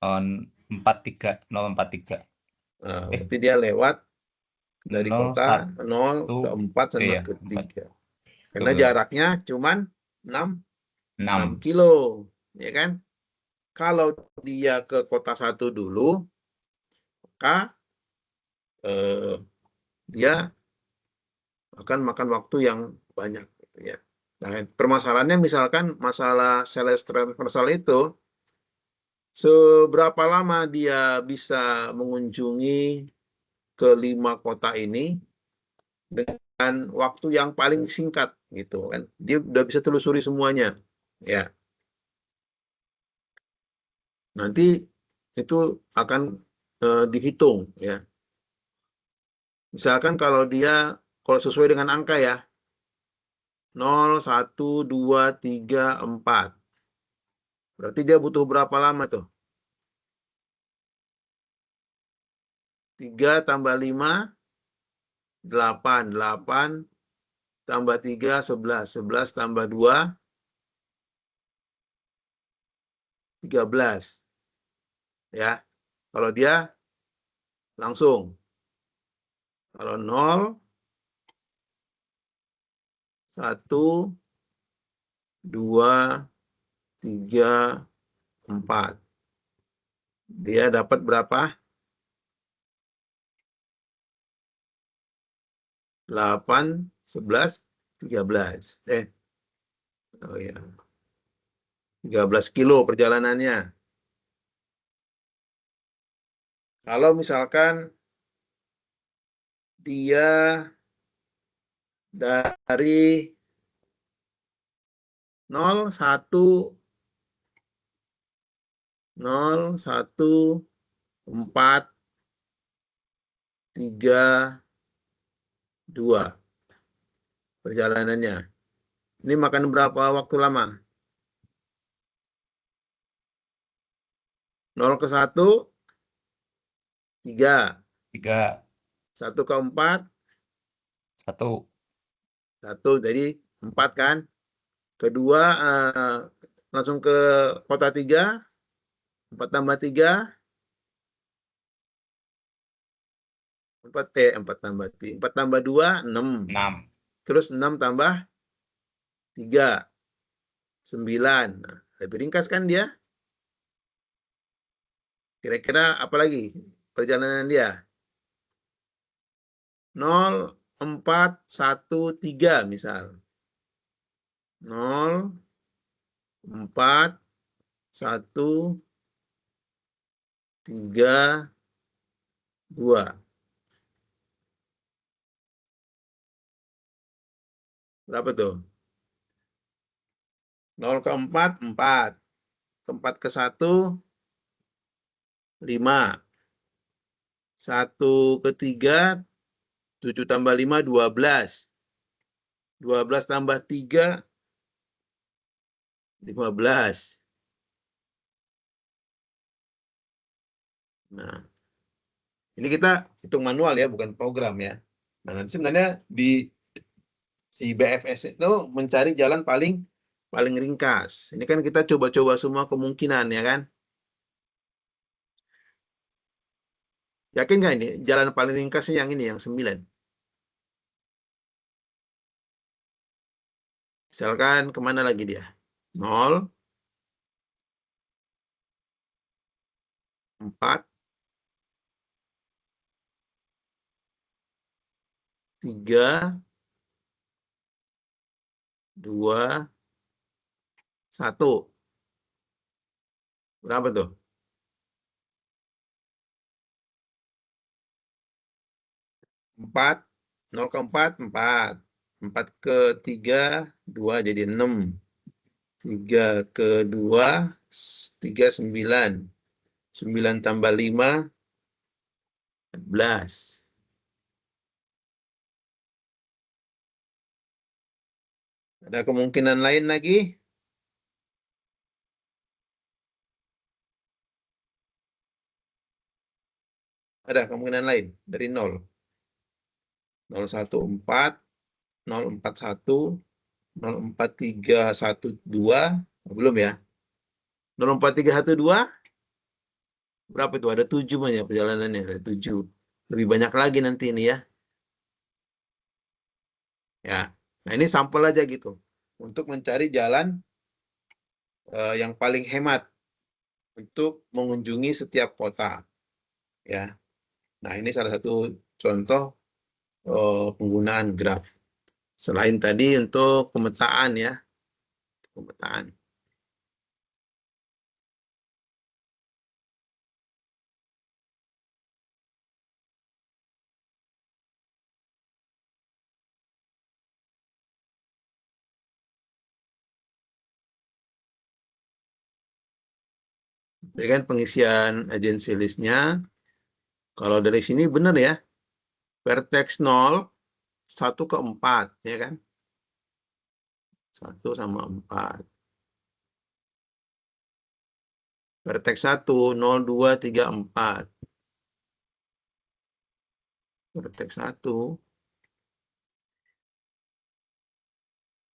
043. Eh, Berarti dia lewat dari 0, kota 0 1, ke 4 sama iya, ke 4. 3. Karena Betul. jaraknya cuman 6 6. kilo, ya kan? Kalau dia ke kota 1 dulu, maka eh, dia akan makan waktu yang banyak, gitu ya. Nah, permasalahannya misalkan masalah sales transversal itu, seberapa lama dia bisa mengunjungi ke 5 kota ini dengan waktu yang paling singkat, gitu kan? Dia udah bisa telusuri semuanya, ya. Nanti itu akan dihitung, ya. Misalkan kalau sesuai dengan angka ya, 0, 1, 2, 3, 4. Berarti dia butuh berapa lama tuh? 3 tambah 5, 8. 8 tambah 3, 11. 11 tambah 2, 13. Ya, kalau dia langsung. Kalau 0, 1, 2, 3, 4. Dia dapat berapa? 8, 11, 13. Oh ya, 13 kilo perjalanannya. Kalau misalkan dia dari 0, 1, 0, 1, 4, 3, 2 perjalanannya. Ini makan berapa waktu lama? 0 ke 1, 3. 3, 1 ke 4, 1. 1. Jadi 4 kan? Kedua, langsung ke kota 3. 4 tambah 3, 4 tambah 3, 4 tambah 2, 6. 6. Terus 6 tambah 3, 9. Nah, lebih ringkas kan dia? Kira-kira apa lagi perjalanan dia? 0, 4, 1, 3 misal. 0, 4, 1, 3, 2. Berapa tuh? 0 ke 4, 4. Ke 4 ke 1, 5. 1 ke 3, 7 tambah 5, 12. 12 tambah 3, 15. Nah, ini kita hitung manual ya, bukan program ya. Nah, nanti sebenarnya di si BFS itu mencari jalan paling paling ringkas. Ini kan kita coba-coba semua kemungkinan ya kan. Yakin nggak ini jalan paling ringkasnya yang ini, yang 9? Misalkan kemana lagi dia? 0, 4, 3, 2, 1. Berapa tuh? 4, 0 ke 4, 4. 4 ke 3, 2 jadi 6. 3 ke 2, 3, 9. 9 tambah 5, 14. Ada kemungkinan lain lagi? Ada kemungkinan lain dari 0. 014, 041, 04312, belum ya. 04312, berapa itu? Ada 7 banyak perjalanannya, ada 7. Lebih banyak lagi nanti ini ya. Ya. Nah, ini sampel aja gitu. Untuk mencari jalan yang paling hemat untuk mengunjungi setiap kota. Ya. Nah, ini salah satu contoh penggunaan graf. Selain tadi untuk pemetaan ya. Pemetaan. Jadi kan pengisian agency list-nya, kalau dari sini benar ya, vertex 0, 1 ke 4, ya kan? 1 sama 4. Vertex 1, 0, 2, 3, 4. Vertex 1,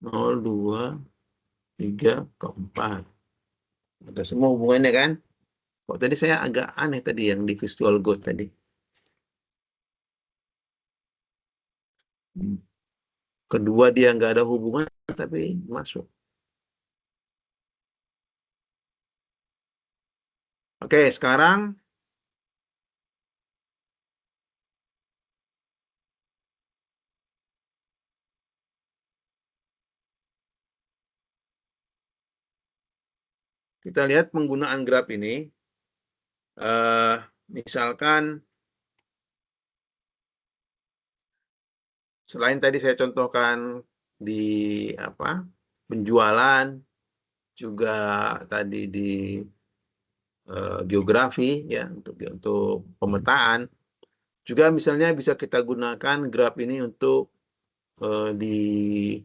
0, 2, 3, ke 4. Ada semua hubungannya kan? Kok tadi saya agak aneh tadi yang di Visual Code tadi. Kedua dia nggak ada hubungan, tapi masuk. Oke, sekarang kita lihat penggunaan graf ini. Misalkan selain tadi saya contohkan di penjualan, juga tadi di geografi ya untuk pemetaan, juga misalnya bisa kita gunakan graf ini untuk di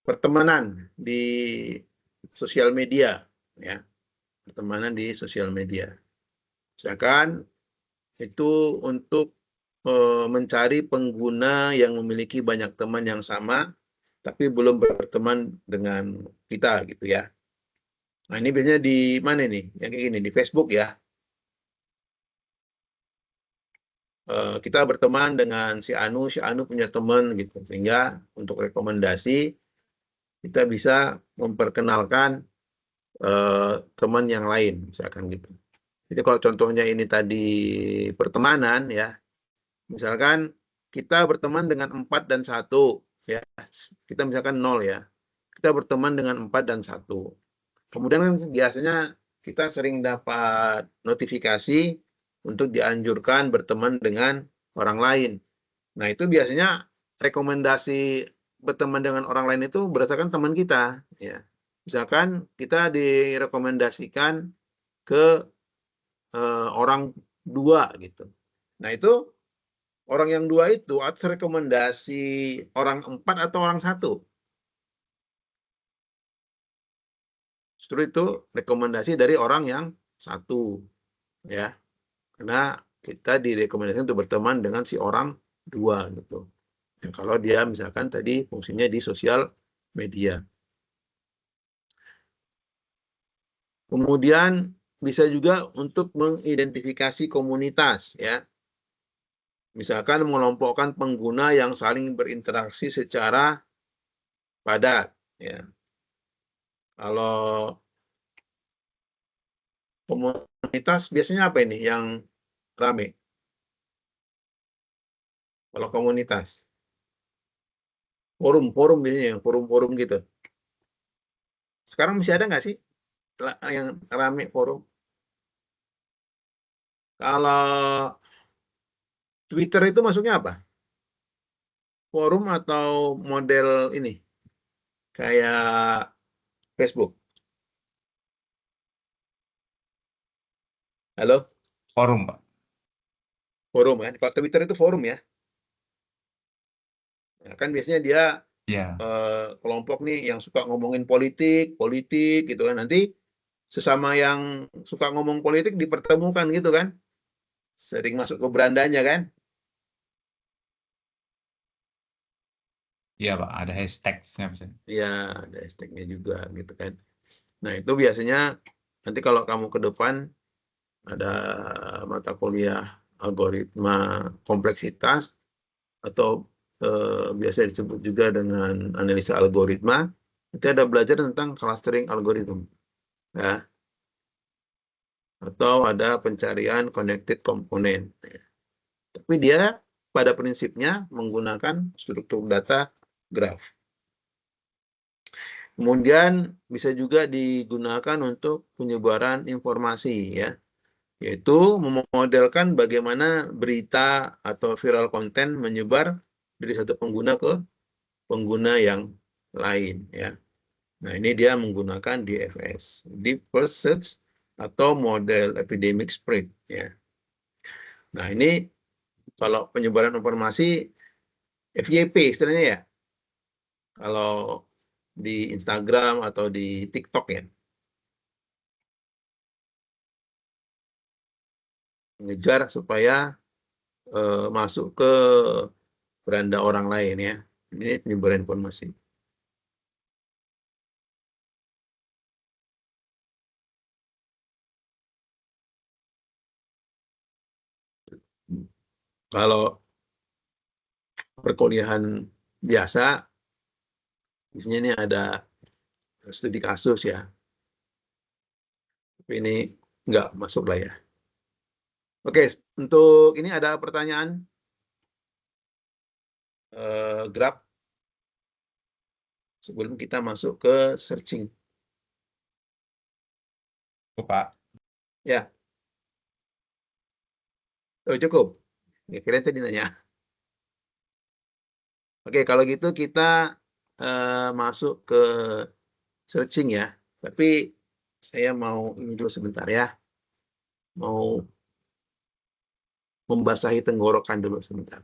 pertemanan di sosial media ya, pertemanan di sosial media. Misalkan itu untuk mencari pengguna yang memiliki banyak teman yang sama, tapi belum berteman dengan kita gitu ya. Nah, ini biasanya di mana nih? Yang kayak gini, di Facebook ya. Kita berteman dengan si Anu punya teman gitu. Sehingga untuk rekomendasi, kita bisa memperkenalkan teman yang lain, misalkan gitu. Jadi kalau contohnya ini tadi pertemanan ya, misalkan kita berteman dengan 4 dan 1 ya. Kita misalkan 0 ya. Kita berteman dengan 4 dan 1. Kemudian kan biasanya kita sering dapat notifikasi untuk dianjurkan berteman dengan orang lain. Nah, itu biasanya rekomendasi berteman dengan orang lain itu berdasarkan teman kita ya. Misalkan kita direkomendasikan ke orang 2 gitu. Nah, itu orang yang 2 itu atas rekomendasi orang 4 atau orang 1? Justru itu rekomendasi dari orang yang 1 ya. Karena kita direkomendasikan untuk berteman dengan si orang 2 gitu. Ya, kalau dia misalkan tadi fungsinya di sosial media. Kemudian bisa juga untuk mengidentifikasi komunitas ya. Misalkan mengelompokkan pengguna yang saling berinteraksi secara padat ya. Kalau komunitas biasanya apa ini yang rame? Kalau komunitas forum biasanya, forum gitu. Sekarang masih ada nggak sih yang rame forum? Kalau Twitter itu masuknya apa? Forum atau model ini? Kayak Facebook? Halo? Forum, Pak. Forum kan? Kalau Twitter itu forum ya. Nah, kan biasanya dia Iya. kelompok nih yang suka ngomongin politik gitu kan. Nanti sesama yang suka ngomong politik dipertemukan gitu kan. sering masuk ke berandanya kan? Iya Pak, ada hashtag-nya misalnya. Ya, ada hashtagnya juga gitu kan. Nah, itu biasanya nanti kalau kamu ke depan ada mata kuliah algoritma kompleksitas atau biasa disebut juga dengan analisa algoritma, itu ada belajar tentang clustering algorithm, ya, atau ada pencarian connected component. Tapi dia pada prinsipnya menggunakan struktur data graph. Kemudian bisa juga digunakan untuk penyebaran informasi, ya, yaitu memodelkan bagaimana berita atau viral konten menyebar dari satu pengguna ke pengguna yang lain, ya. Nah, ini dia menggunakan DFS, Deep First Search atau model epidemic spread, ya. Nah, ini kalau penyebaran informasi FYP istilahnya, ya. Kalau di Instagram atau di TikTok, ya. Mengejar supaya masuk ke beranda orang lain, ya. Ini penyebaran informasi. Kalau perkuliahan biasa, biasanya ini ada studi kasus, ya. Tapi ini nggak masuk lah, ya. Oke, untuk ini ada pertanyaan grab sebelum kita masuk ke searching. Oh, Pak. Ya, oh, cukup. Ya, kira tadi nanya. Oke, kalau gitu kita masuk ke searching, ya. Tapi saya mau ini dulu sebentar, ya. Mau membasahi tenggorokan dulu sebentar.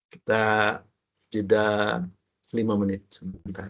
Kita jeda 5 menit sebentar.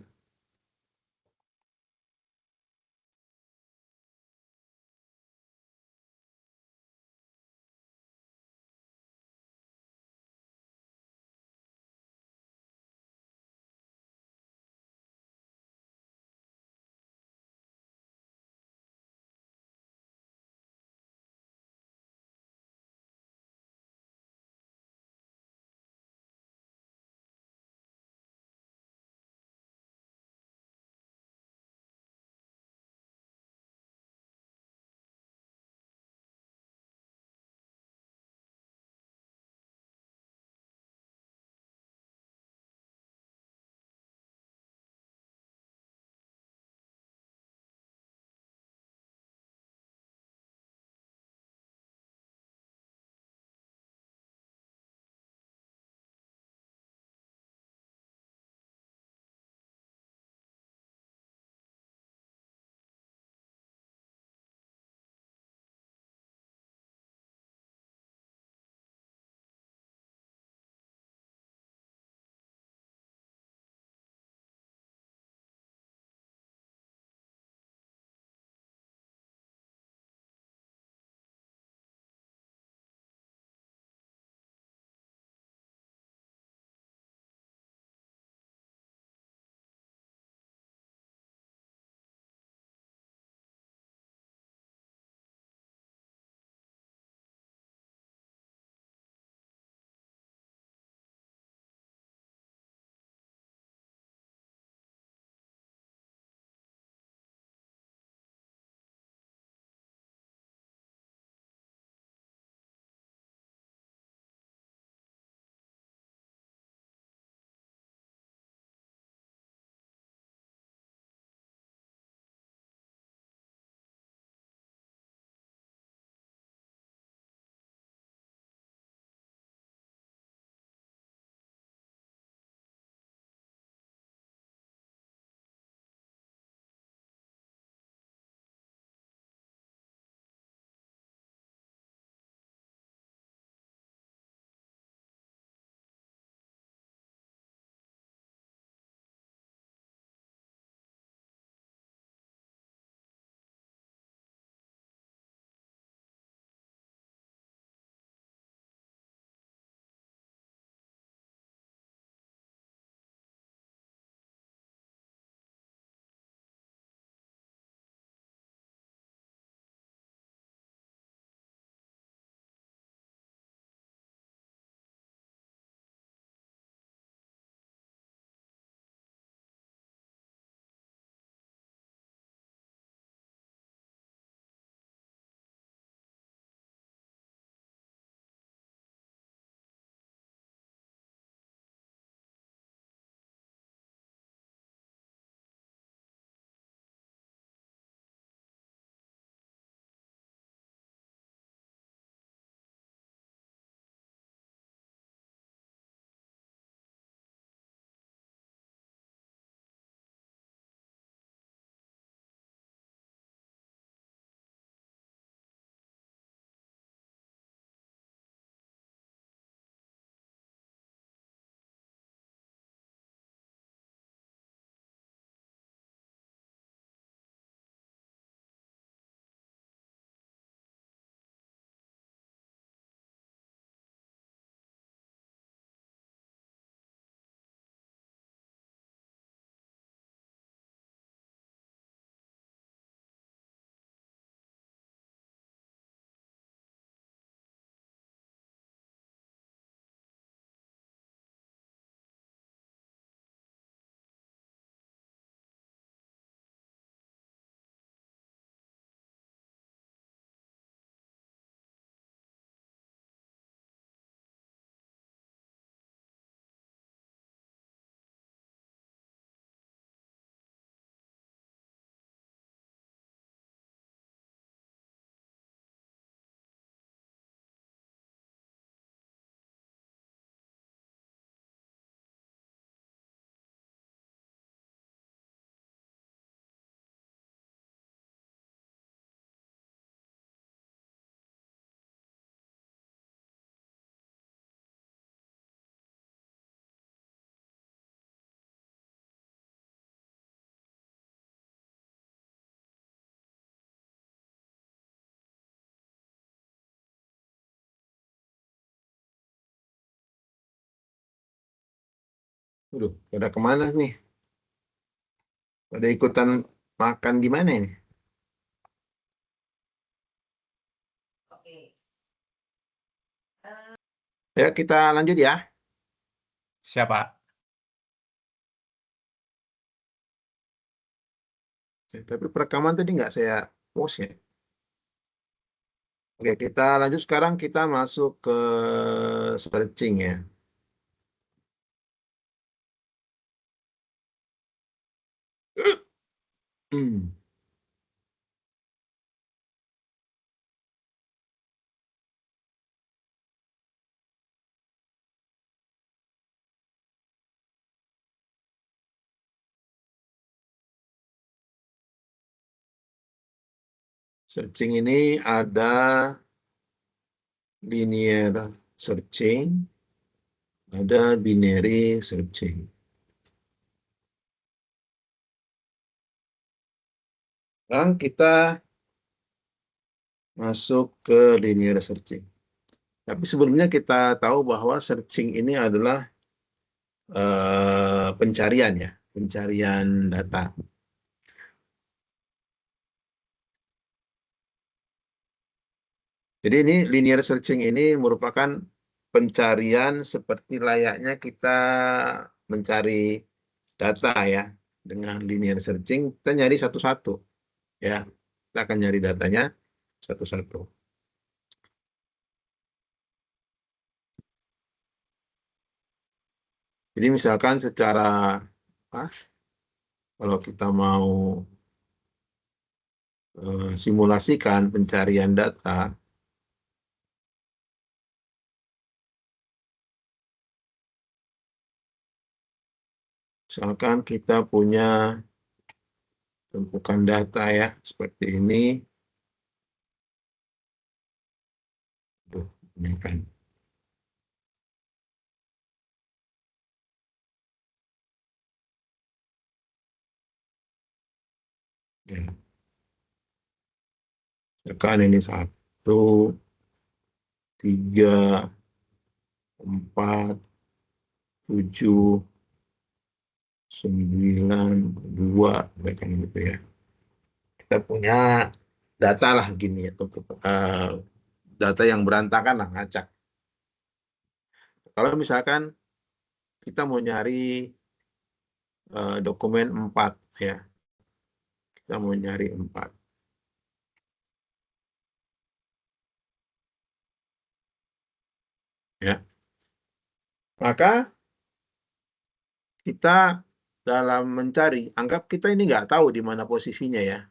Waduh, pada kemana nih? Pada ikutan makan gimana ini? Ya, kita lanjut ya. Siapa? Tapi perekaman tadi nggak saya post ya. Oke, kita lanjut sekarang. Kita masuk ke searching ya. Hmm. Searching ini ada linear searching, ada binary searching. Sekarang kita masuk ke linear searching. Tapi sebelumnya kita tahu bahwa searching ini adalah pencarian ya, pencarian data. Jadi ini linear searching ini merupakan pencarian seperti layaknya kita mencari data ya. Dengan linear searching kita nyari satu-satu ya. Kita akan nyari datanya satu-satu. Jadi misalkan secara kalau kita mau simulasikan pencarian data, misalkan kita punya tumpukan data ya seperti ini. Tuh, ini kan. Ya. Misalkan ini 1, 3, 4, 7, 9, 2, kan gitu ya. Kita punya data lah gini ya, data yang berantakan lah, ngacak. Kalau misalkan kita mau nyari dokumen 4 ya, kita mau nyari 4. Ya, maka kita dalam mencari, anggap kita ini nggak tahu di mana posisinya ya.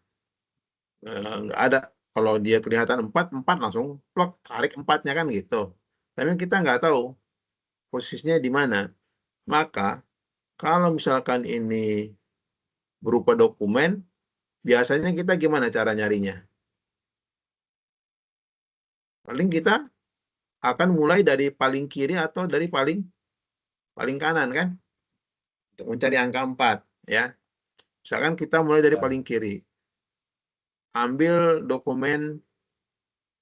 Nggak ada. Kalau dia kelihatan 4, 4 langsung plok, tarik 4-nya kan gitu. Tapi kita nggak tahu posisinya di mana. Maka kalau misalkan ini berupa dokumen, biasanya kita gimana cara nyarinya? Paling kita akan mulai dari paling kiri atau dari paling kanan kan? Untuk mencari angka 4 ya. Misalkan kita mulai dari Ya. paling kiri. Ambil dokumen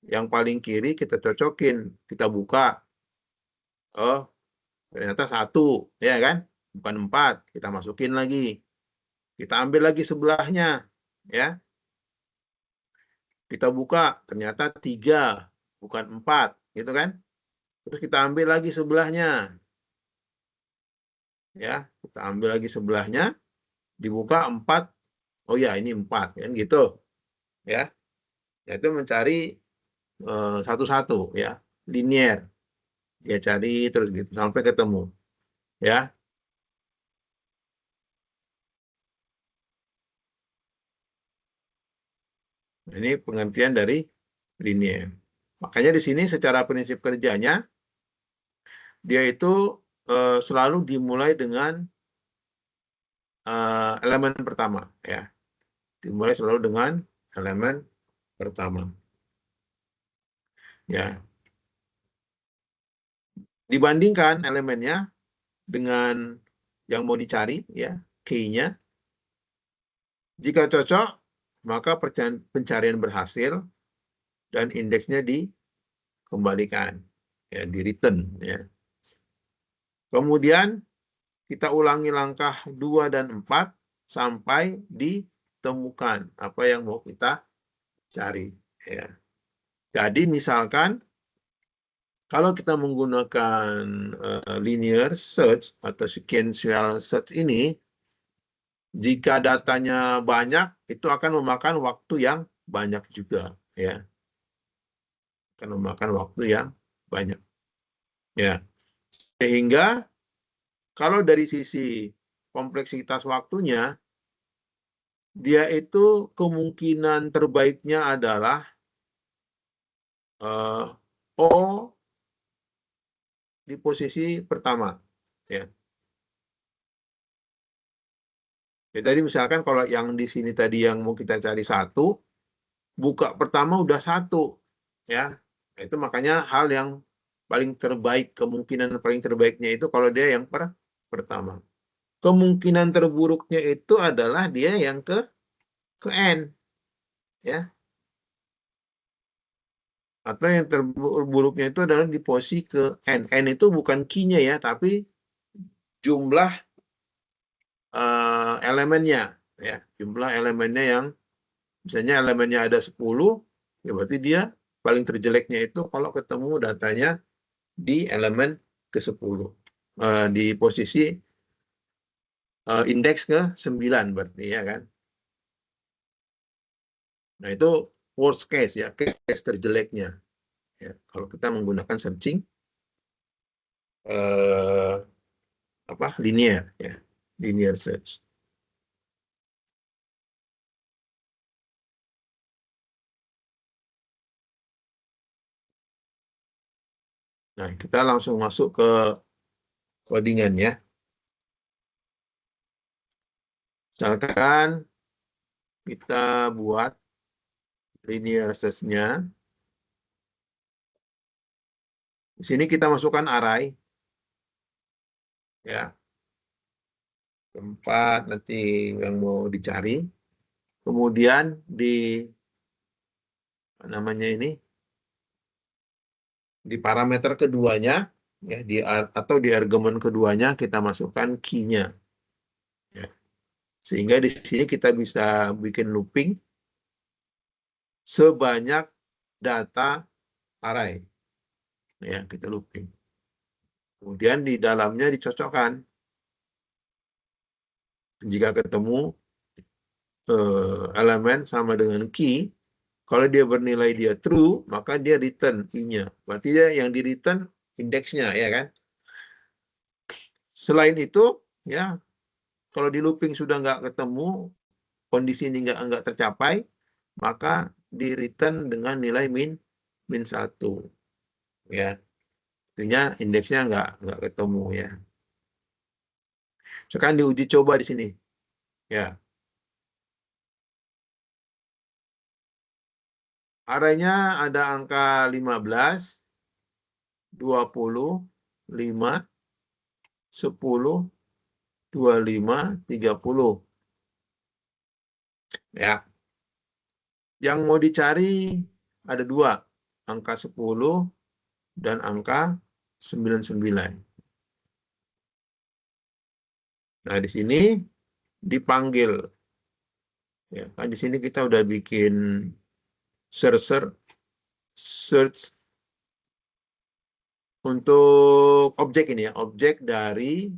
yang paling kiri, kita cocokin, kita buka. Oh, ternyata 1, ya kan? Bukan 4, kita masukin lagi. Kita ambil lagi sebelahnya, ya. Kita buka, ternyata 3, bukan 4, gitu kan? Terus kita ambil lagi sebelahnya, ya. Kita ambil lagi sebelahnya, dibuka 4, oh ya ini 4, kan gitu, ya. Itu mencari satu-satu, ya, linier. Dia cari terus gitu sampai ketemu, ya. Ini pengertian dari linier. Makanya di sini secara prinsip kerjanya dia itu selalu dimulai dengan elemen pertama ya. Dimulai selalu dengan elemen pertama. Ya. Dibandingkan elemennya dengan yang mau dicari ya, key-nya. Jika cocok, maka pencarian berhasil dan indeksnya dikembalikan ya, di return ya. Kemudian kita ulangi langkah 2 dan 4 sampai ditemukan apa yang mau kita cari. Ya. Jadi misalkan kalau kita menggunakan linear search atau sequential search ini, jika datanya banyak, itu akan memakan waktu yang banyak juga, ya. Akan memakan waktu yang banyak, ya. Sehingga kalau dari sisi kompleksitas waktunya, dia itu kemungkinan terbaiknya adalah O di posisi pertama, ya. Ya, tadi misalkan kalau yang di sini tadi yang mau kita cari 1, buka pertama udah 1, ya. Itu makanya hal yang paling terbaik, kemungkinan paling terbaiknya itu kalau dia yang pertama. Kemungkinan terburuknya itu adalah dia yang ke N, ya. Atau yang terburuknya itu adalah di posisi ke N. N itu bukan key-nya ya, tapi jumlah elemennya, ya. Jumlah elemennya yang misalnya elemennya ada 10, ya berarti dia paling terjeleknya itu kalau ketemu datanya di elemen ke-10. Di posisi indeks ke-9 berarti, ya kan. Nah, itu worst case, ya, case terjeleknya. Ya, kalau kita menggunakan searching linear, ya, linear search. Nah, kita langsung masuk ke codingan, ya. Misalkan kita buat linear search-nya. Di sini kita masukkan array, ya, tempat nanti yang mau dicari. Kemudian di namanya ini di parameter keduanya, ya, atau di argumen keduanya kita masukkan key-nya, ya. Sehingga di sini kita bisa bikin looping sebanyak data array, ya, kita looping. Kemudian di dalamnya dicocokkan. Jika ketemu elemen sama dengan key, kalau dia bernilai dia true, maka dia return i-nya. Berarti dia yang di return indeksnya, ya kan? Selain itu, ya, kalau di looping sudah nggak ketemu, kondisi ini nggak tercapai, maka di return dengan nilai min 1, ya. Artinya indeksnya nggak ketemu, ya. Sekarang diuji coba di sini, ya. Arraynya ada angka 15, 20, 5, 10, 25, 30. Ya. Yang mau dicari ada 2, angka 10 dan angka 99. Nah, di sini dipanggil. Ya, kan di sini kita udah bikin search untuk objek ini, ya, objek dari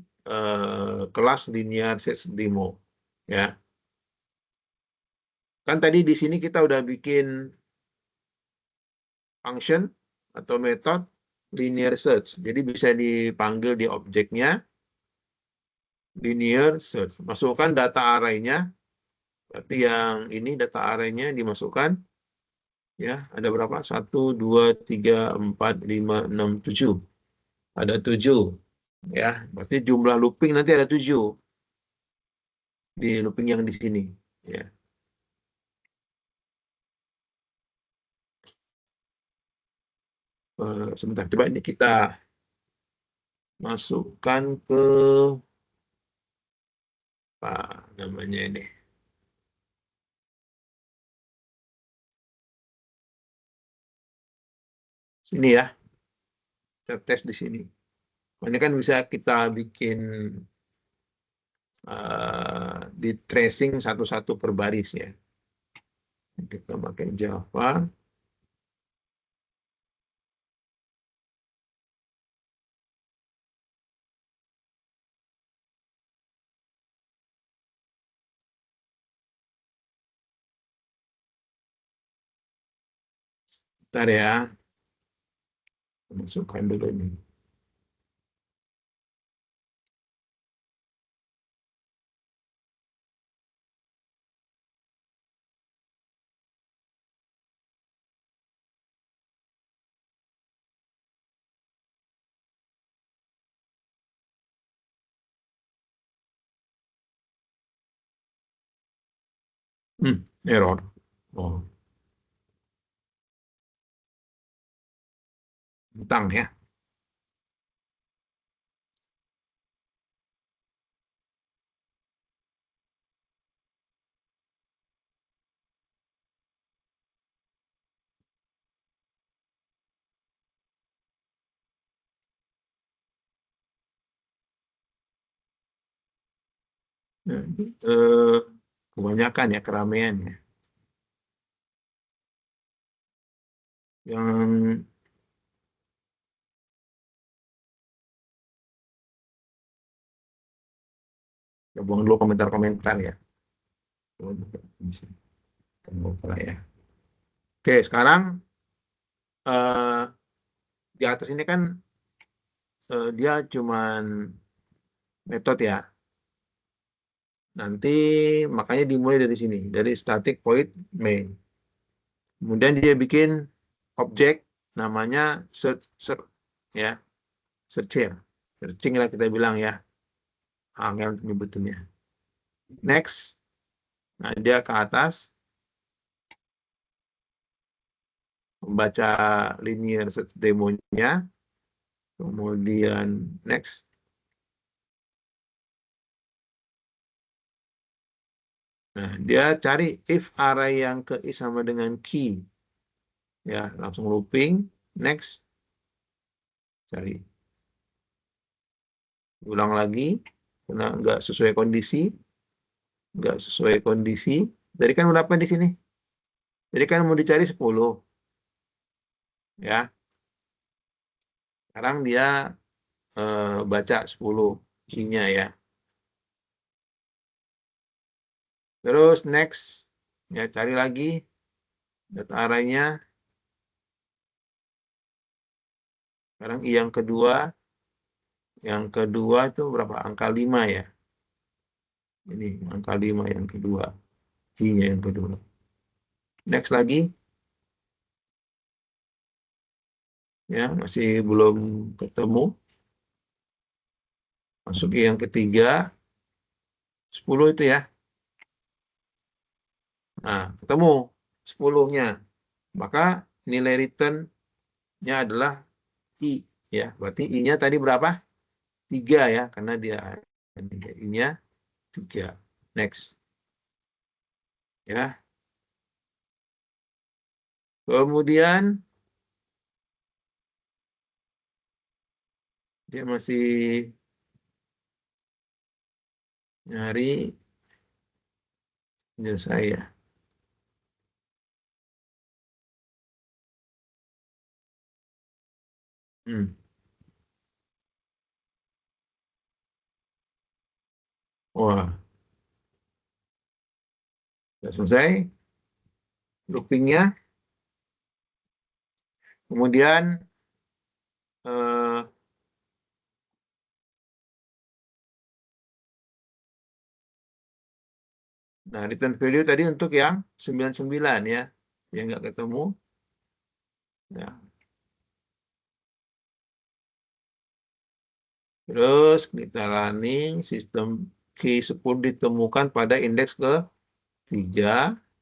kelas linear search demo, ya. Kan tadi di sini kita udah bikin function atau metode linear search. Jadi bisa dipanggil di objeknya linear search. Masukkan data array-nya. Berarti yang ini data array-nya dimasukkan, ya, ada berapa? 1, 2, 3, 4, 5, 6, 7. Ada 7. Ya, berarti jumlah looping nanti ada 7 di looping yang di sini, ya. Sebentar, coba ini kita masukkan ke apa namanya ini. Sini, ya. Kita tes di sini. Ini kan bisa kita bikin di tracing satu-satu per baris ya. Kita pakai Java. Bentar ya, masukkan dulu ini. Error. Oh, bentang ya. Nah, kebanyakan ya keramaian ya. Yang ya, buang dulu komentar-komentar ya. Lupa ya. Oke, sekarang di atas ini kan dia cuman metode ya. Nanti makanya dimulai dari sini, dari static void main. Kemudian dia bikin objek namanya search ya, searcher. Searching lah kita bilang ya. Angel nyebutnya. Next. Nah, dia ke atas membaca linear search demonya. Kemudian next. Nah, dia cari if array yang ke i sama dengan key. Ya, langsung looping. Next. Cari. Ulang lagi. Karena nggak sesuai kondisi. Nggak sesuai kondisi. Jadi kan berapa di sini? Jadi kan mau dicari 10. Ya. Sekarang dia baca 10 key-nya ya. Terus next. Ya, cari lagi data array-nya. Sekarang i yang kedua. Yang kedua itu berapa? Angka 5 ya. Ini angka 5 yang kedua. I-nya yang kedua. Next lagi. Ya, masih belum ketemu. Masuk i yang ketiga. 10 itu ya. Nah, ketemu 10-nya. Maka nilai return-nya adalah i ya. Berarti i-nya tadi berapa? 3 ya, karena dia i-nya 3. Next. Ya. Kemudian dia masih nyari saya. Wah, sudah selesai loopingnya. Kemudian nah, return value tadi untuk yang 99 ya. Yang nggak ketemu. Ya. Terus kita running sistem key 10 ditemukan pada indeks ke-3.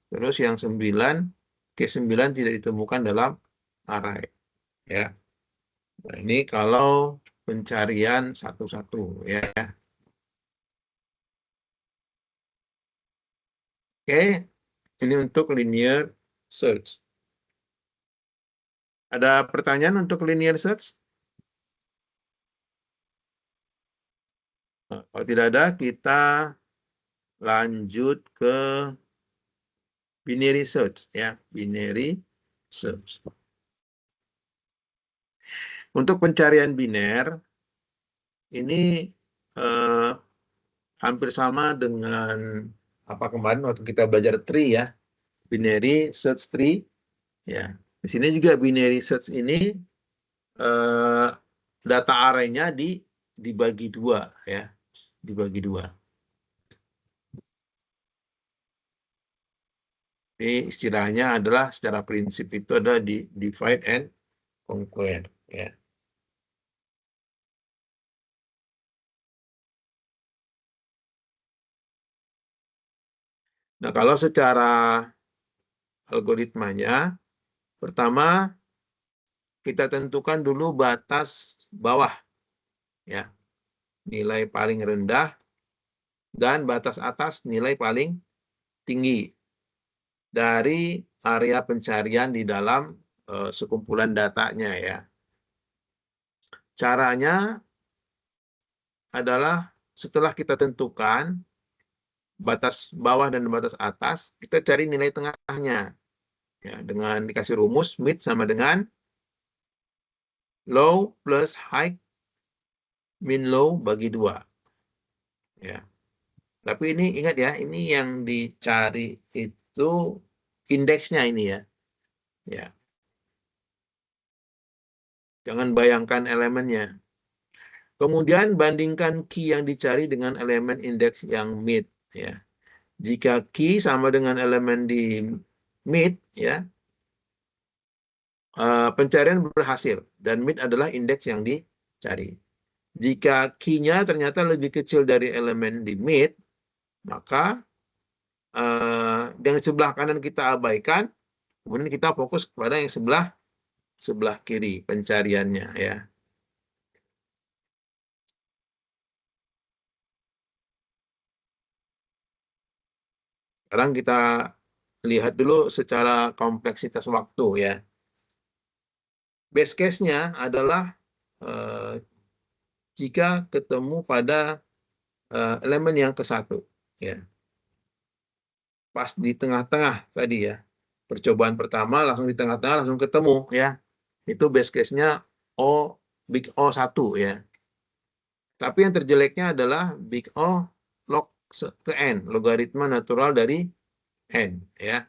Terus yang 9, key 9 tidak ditemukan dalam array. Ya. Nah, ini kalau pencarian satu-satu ya. Oke, ini untuk linear search. Ada pertanyaan untuk linear search? Kalau tidak ada, kita lanjut ke binary search ya, binary search. Untuk pencarian biner ini hampir sama dengan apa kemarin waktu kita belajar tree ya, binary search tree ya. Di sini juga binary search ini data array-nya dibagi dua ya, dibagi dua. Ini istilahnya adalah secara prinsip itu adalah di divide and conquer ya. Nah, kalau secara algoritmanya, pertama kita tentukan dulu batas bawah ya, nilai paling rendah, dan batas atas nilai paling tinggi dari area pencarian di dalam sekumpulan datanya ya. Caranya adalah setelah kita tentukan batas bawah dan batas atas, kita cari nilai tengahnya. Ya, dengan dikasih rumus mid sama dengan low plus high min low bagi 2. Ya. Tapi ini ingat ya, ini yang dicari itu indeksnya ini ya. Ya. Jangan bayangkan elemennya. Kemudian bandingkan key yang dicari dengan elemen indeks yang mid ya. Jika key sama dengan elemen di mid ya, pencarian berhasil dan mid adalah indeks yang dicari. Jika key-nya ternyata lebih kecil dari elemen di mid, maka yang sebelah kanan kita abaikan, kemudian kita fokus kepada yang sebelah kiri pencariannya ya. Sekarang kita lihat dulu secara kompleksitas waktu ya. Base case-nya adalah jika ketemu pada elemen yang ke-1 ya. Pas di tengah-tengah tadi ya. Percobaan pertama langsung di tengah-tengah langsung ketemu ya. Itu base case-nya O, big O1 ya. Tapi yang terjeleknya adalah big O log ke N, logaritma natural dari N ya.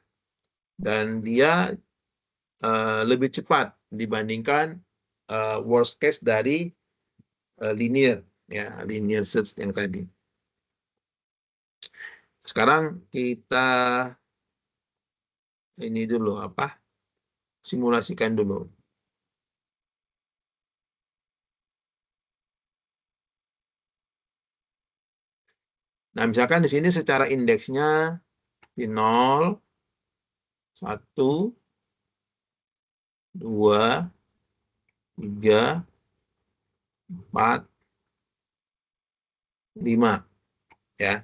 Dan dia lebih cepat dibandingkan worst case dari linear ya, linear search yang tadi. Sekarang kita ini dulu apa? Simulasikan dulu. Nah, misalkan di sini secara indeksnya di 0, 1, 2, 3, 4, 5 ya.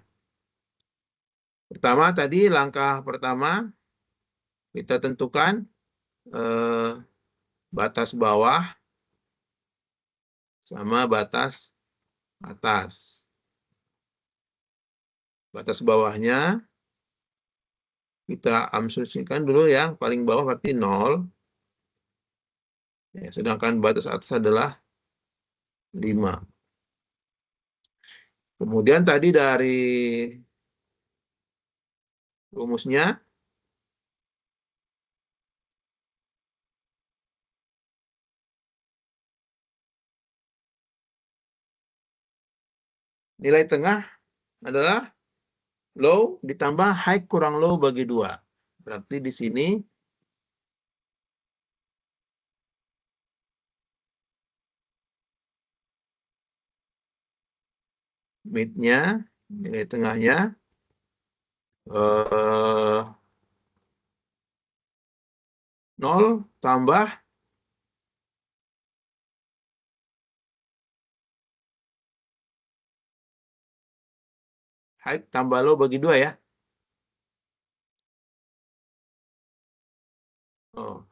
Pertama tadi langkah pertama kita tentukan batas bawah sama batas atas. Batas bawahnya kita asumsikan dulu yang paling bawah berarti 0. Ya, sedangkan batas atas adalah 5. Kemudian tadi dari rumusnya nilai tengah adalah low ditambah high kurang low bagi 2. Berarti di sini mid-nya, nilai tengahnya 0 tambah high tambah low bagi 2 ya.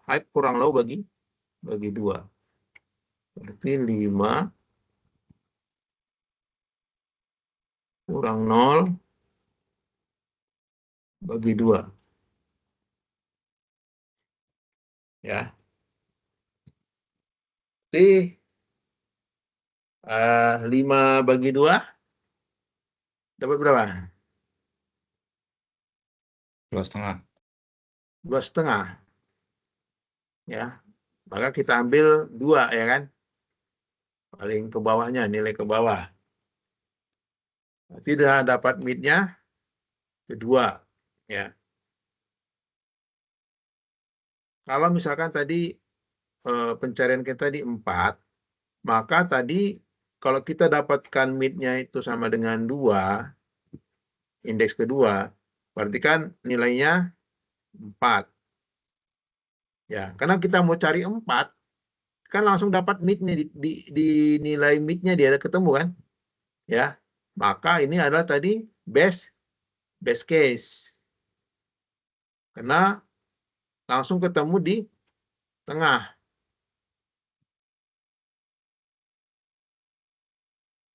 High kurang low bagi 2. Berarti 5 kurang 0 bagi 2. Ya. Jadi 5 bagi 2 dapat berapa? 2,5. 2,5. Ya. Maka kita ambil 2, ya kan? Paling ke bawahnya, nilai ke bawah. Berarti sudah dapat mid-nya kedua. Ya. Kalau misalkan tadi pencarian kita di 4, maka tadi kalau kita dapatkan mid-nya itu sama dengan 2, indeks kedua, berarti kan nilainya 4. Ya, karena kita mau cari 4, kan langsung dapat mid-nya di nilai mid-nya dia ada ketemu kan? Ya. Maka ini adalah tadi best case. Karena langsung ketemu di tengah,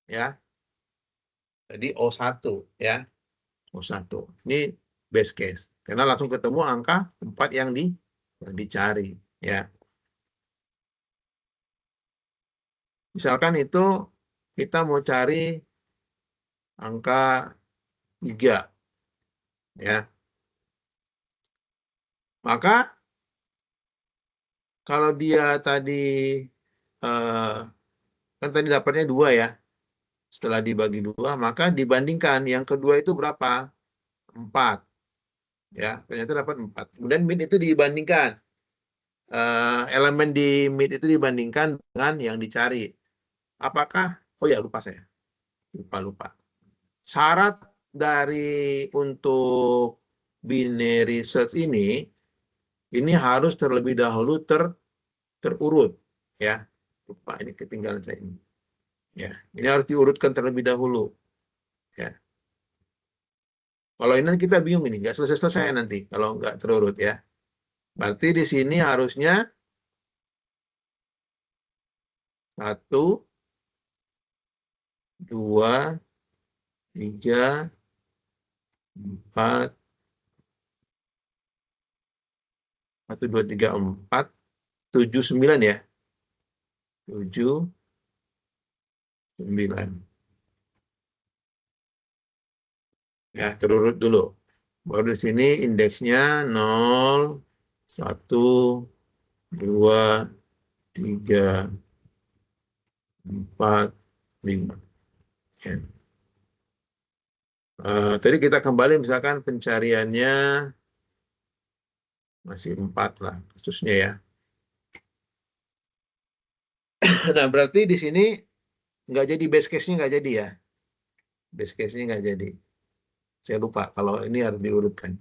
ya. Jadi O1, ya. O1. Ini best case. Karena langsung ketemu angka 4 yang dicari, ya. Misalkan itu kita mau cari angka 3, ya. Maka kalau dia tadi kan tadi dapatnya 2, ya. Setelah dibagi 2, maka dibandingkan yang kedua itu berapa? 4. Ya, ternyata dapat 4. Kemudian mid itu dibandingkan. Elemen di mid itu dibandingkan dengan yang dicari. Apakah, oh ya lupa saya. Lupa. Syarat dari untuk binary search ini harus terlebih dahulu terurut, ya. Lupa, ini ketinggalan saya ini. Ya, ini harus diurutkan terlebih dahulu, ya. Kalau ini kita bingung ini, nggak selesai-selesai nanti kalau nggak terurut, ya. Berarti di sini harusnya 1, 2, 3, 4, 1, 2, 3, 4, 7, 9, ya. 7, 9. Ya, terurut dulu. Baru di sini indeksnya 0, 1, 2, 3, 4, 5. Ya. Tadi kita kembali misalkan pencariannya masih 4 lah kasusnya, ya. Nah, berarti di sini nggak jadi base case-nya, nggak jadi, ya. Base case-nya nggak jadi. Saya lupa kalau ini harus diurutkan.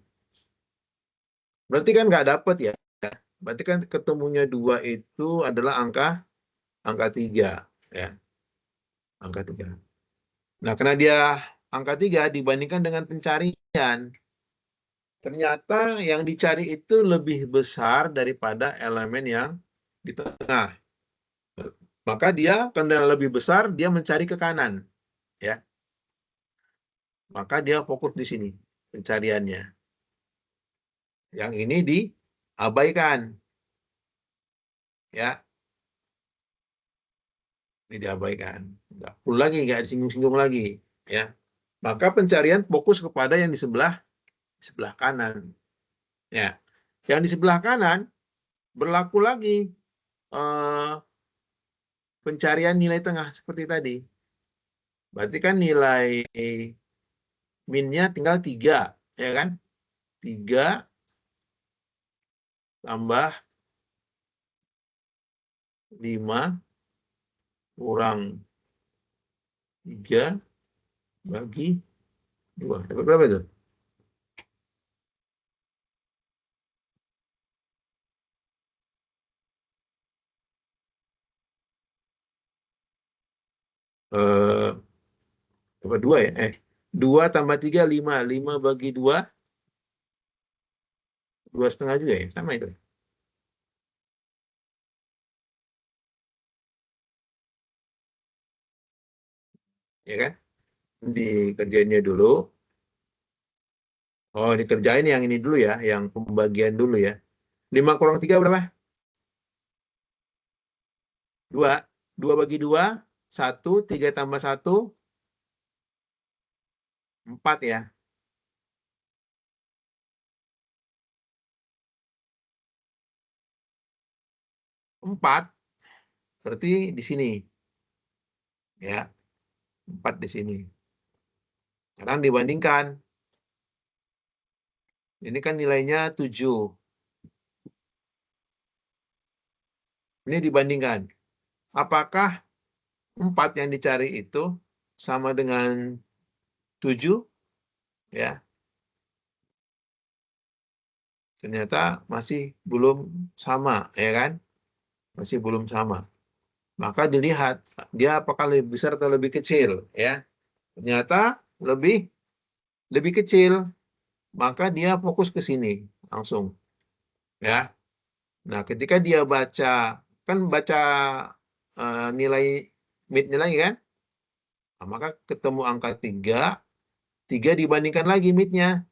Berarti kan nggak dapet, ya. Berarti kan ketemunya 2 itu adalah angka 3, ya. Angka 3. Nah, karena dia angka 3 dibandingkan dengan pencarian, ternyata yang dicari itu lebih besar daripada elemen yang di tengah. Maka dia, karena lebih besar, dia mencari ke kanan, ya. Maka dia fokus di sini pencariannya. Yang ini diabaikan, ya. Ini diabaikan. Nggak perlu lagi, nggak disinggung-singgung lagi, ya. Maka pencarian fokus kepada yang di sebelah kanan, ya. Yang di sebelah kanan berlaku lagi eh, pencarian nilai tengah seperti tadi. Berarti kan nilai minnya tinggal 3, ya kan? 3 tambah 5 kurang 3 bagi 2. Dapat berapa itu? Eh, dapat 2, ya? 2 tambah 3, 5. 5 bagi 2, 2,5 juga, ya? Sama itu. Ya kan? dikerjainnya dulu. Oh, dikerjain yang ini dulu ya, yang pembagian dulu ya. 5 kurang 3 berapa? 2. 2 bagi 2, 1, 3 tambah 1, 4 ya. 4 berarti di sini. Ya, 4 di sini. Sekarang dibandingkan. Ini kan nilainya 7. Ini dibandingkan. Apakah 4 yang dicari itu sama dengan 7? Ya, ternyata masih belum sama, ya kan? Masih belum sama. Maka dilihat dia apakah lebih besar atau lebih kecil, ya. Ternyata lebih lebih kecil, maka dia fokus ke sini langsung, ya. Nah, ketika dia baca, kan baca nilai mid-nya lagi kan, nah, maka ketemu angka 3, 3 dibandingkan lagi mid-nya,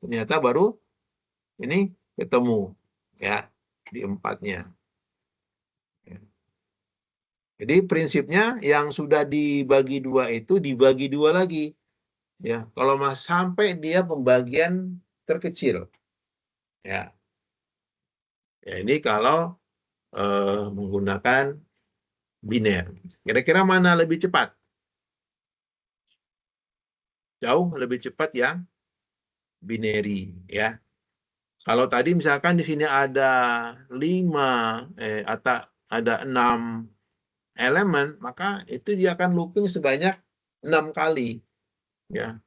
ternyata baru ini ketemu, ya, di 4-nya. Jadi prinsipnya yang sudah dibagi 2 itu dibagi 2 lagi. Ya, kalau sampai dia pembagian terkecil. Ya. Ya, ini kalau menggunakan biner. Kira-kira mana lebih cepat? Jauh lebih cepat yang binary, ya. Kalau tadi misalkan di sini ada 5 atau ada 6 elemen, maka itu dia akan looping sebanyak 6 kali, ya.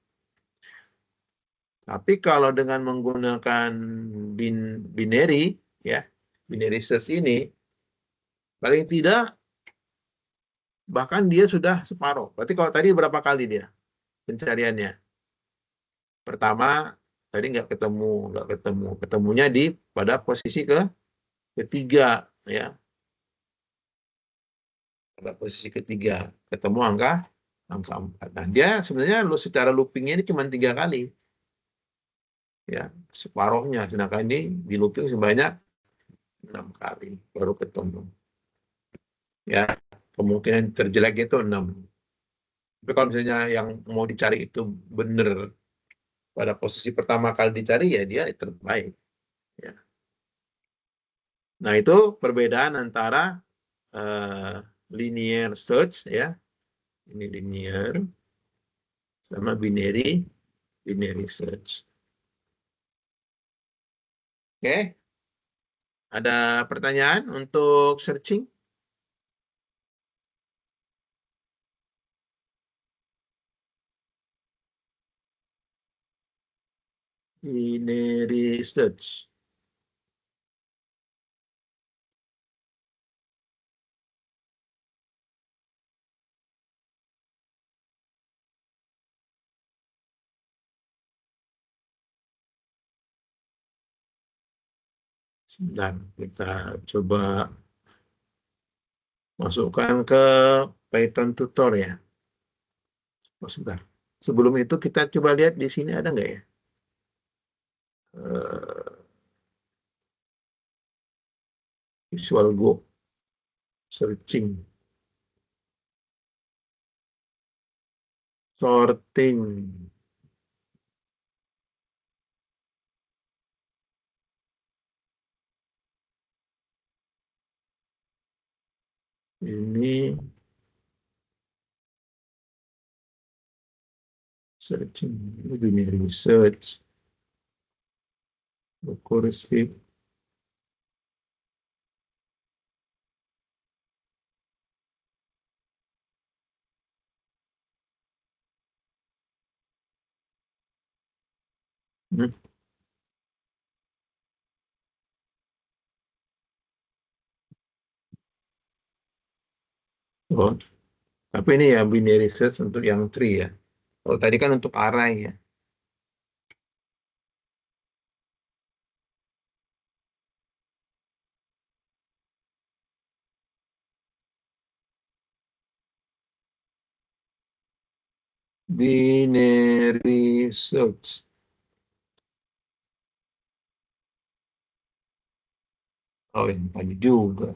Tapi kalau dengan menggunakan binary, ya, binary search ini, paling tidak bahkan dia sudah separuh. Berarti kalau tadi berapa kali dia pencariannya? Pertama, tadi nggak ketemu. Ketemunya pada posisi ketiga, ya. Pada posisi ketiga, ketemu angka 4. Nah, dia sebenarnya secara loopingnya ini cuma 3 kali. Ya, separuhnya. Sedangkan ini di looping sebanyak 6 kali baru ketemu. Ya, kemungkinan terjelek itu 6. Tapi kalau misalnya yang mau dicari itu benar pada posisi pertama kali dicari, ya dia terbaik. Ya. Nah, itu perbedaan antara uh, linear search, ya, ini linear, sama binary search. Oke, ada pertanyaan untuk searching? Binary search. Sebentar, kita coba masukkan ke Python tutor ya. Oh, sebentar. Sebelum itu kita coba lihat di sini ada nggak ya? Visual Go searching, sorting. Ini searching, ini binary search, recursive. Hmm. Oh, tapi ini ya binary search untuk yang tree ya. Kalau tadi kan untuk array ya. binary search. Oh, yang tadi juga.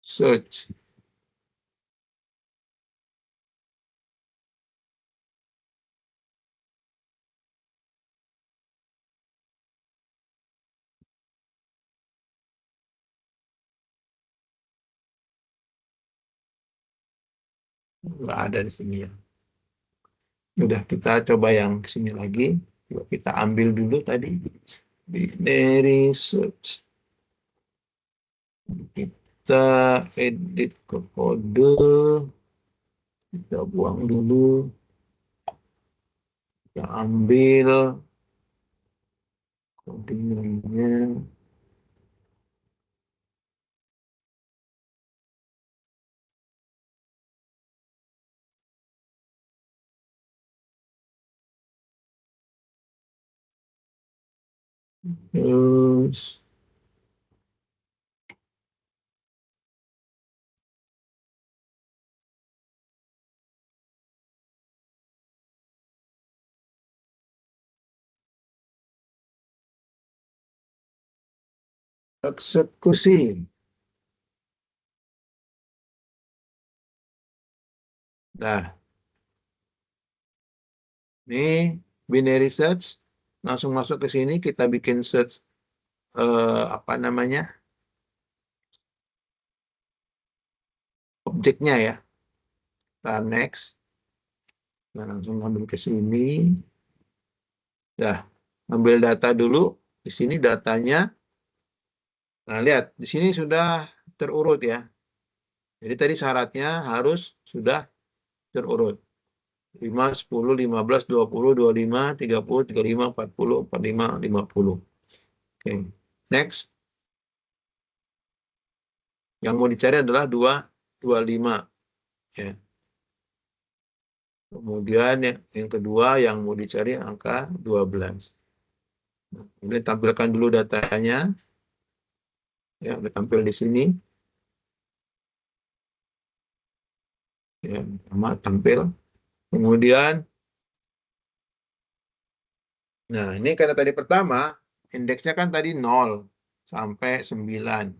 Search. Nggak ada di sini ya. Udah, kita coba yang sini lagi. Coba kita ambil dulu tadi. Binary search. Kita edit ke kode. Kita buang dulu. Kita ambil codingannya. Terus eksekusi. Nah, ini binary search. Langsung masuk ke sini, kita bikin search apa namanya? Objeknya ya. Kita next. Nah, langsung ambil ke sini. Nah, ambil data dulu. Di sini datanya. Nah, lihat. Di sini sudah terurut ya. Jadi tadi syaratnya harus sudah terurut. 5, 10, 15, 20, 25, 30, 35, 40, 45, 50. Oke. Next. Yang mau dicari adalah 225. Ya. Kemudian yang kedua yang mau dicari angka 12. Kemudian tampilkan dulu datanya. Ya, udah tampil di sini. Ya, sama tampil. Kemudian, nah ini karena tadi pertama, indeksnya kan tadi 0 sampai 9.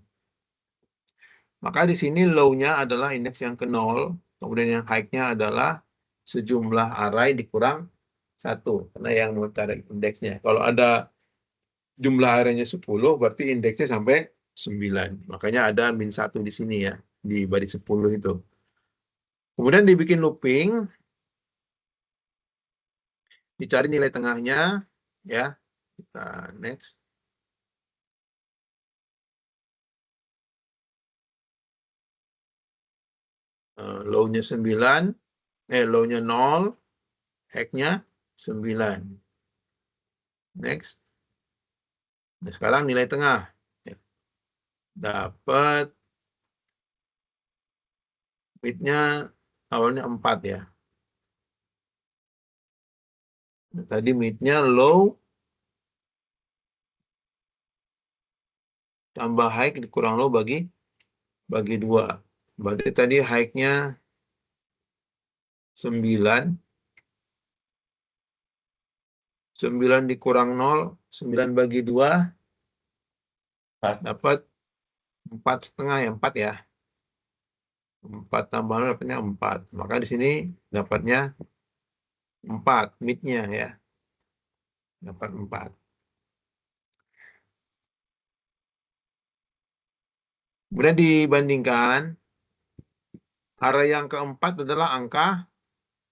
Maka di sini low-nya adalah indeks yang ke 0, kemudian yang high-nya adalah sejumlah array dikurang 1. Karena yang mau tarik indeksnya. Kalau ada jumlah array-nya 10, berarti indeksnya sampai 9. Makanya ada min 1 di sini ya, di baris 10 itu. Kemudian dibikin looping, dicari nilai tengahnya, ya. Kita next. Low-nya 9, low-nya 0, high-nya 9. Next. Nah, sekarang nilai tengah. Ya. Dapat mid-nya awalnya 4 ya. Nah, tadi mid-nya low tambah high dikurang low bagi 2. Berarti tadi high-nya 9. 9 dikurang 0, 9 bagi 2 dapat 4,5 ya, 4 ya. 4 tambah 0 dapatnya 4. Maka di sini dapatnya 4 mid-nya ya. Dapat 4. Kemudian dibandingkan, array yang keempat adalah angka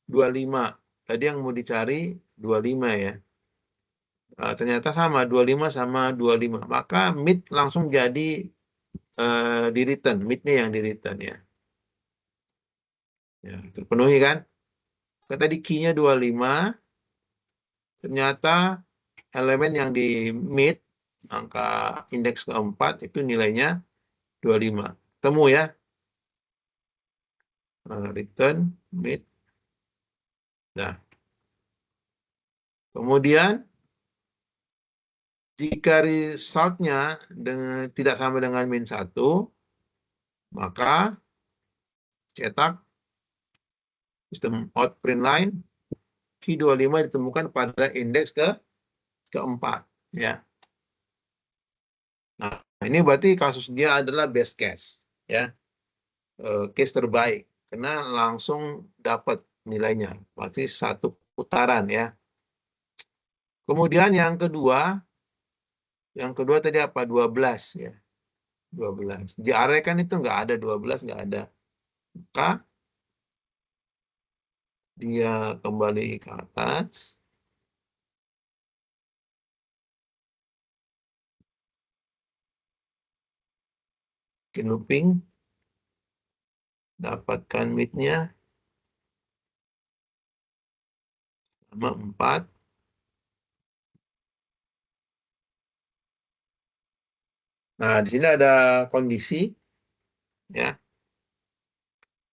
25. Tadi yang mau dicari 25 ya. Ternyata sama, 25 sama 25. Maka mid langsung jadi di return. Mid-nya yang di return ya. Ya, terpenuhi kan? Tadi key-nya 25. Ternyata elemen yang di mid, angka indeks keempat, itu nilainya 25. Temu ya. Return mid. Nah. Kemudian, jika result-nya tidak sama dengan min 1, maka cetak, sistem out print line, Q25 ditemukan pada indeks keempat, ya. Nah, ini berarti kasus dia adalah best case, ya, case terbaik, karena langsung dapat nilainya, berarti satu putaran, ya. Kemudian yang kedua tadi apa? 12, ya, 12. Di array kan itu nggak ada 12, nggak ada. Maka dia kembali ke atas. Looping, dapatkan midnya sama 4. Nah, di sini ada kondisi, ya.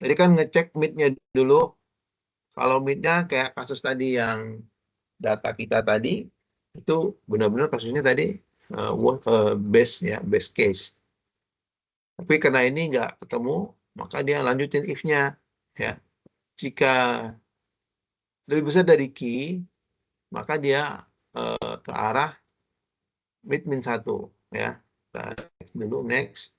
Tadi kan ngecek midnya dulu. Kalau midnya kayak kasus tadi yang data kita tadi, itu benar-benar kasusnya tadi base, ya, base case. Tapi karena ini nggak ketemu, maka dia lanjutin if-nya, ya. Jika lebih besar dari key, maka dia ke arah mid min 1, ya. Kita dulu next.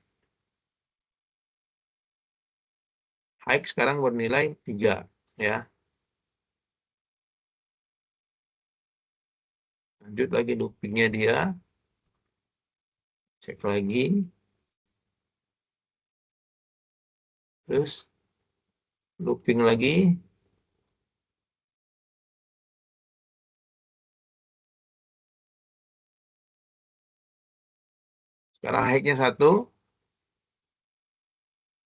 High sekarang bernilai 3, ya. Lanjut lagi loopingnya dia. Cek lagi. Terus looping lagi. Sekarang high-nya 1.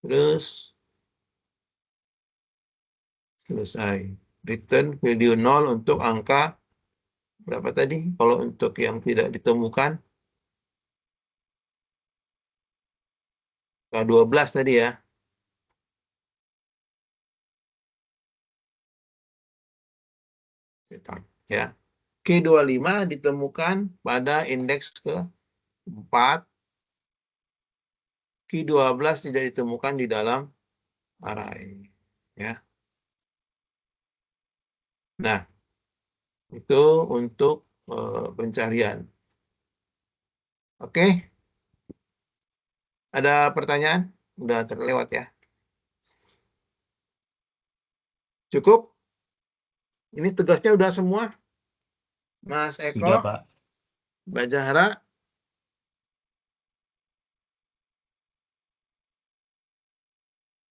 Terus selesai. Return value 0 untuk angka berapa tadi? Kalau untuk yang tidak ditemukan, angka 12 tadi, ya. Ya. Q25 ditemukan pada indeks ke-4. Q12 tidak ditemukan di dalam array, ya. Nah, itu untuk pencarian. Oke. Ada pertanyaan? Udah terlewat, ya. Cukup? Ini tugasnya udah semua? Mas Eko, Sudah, Pak. Mbak Zahra?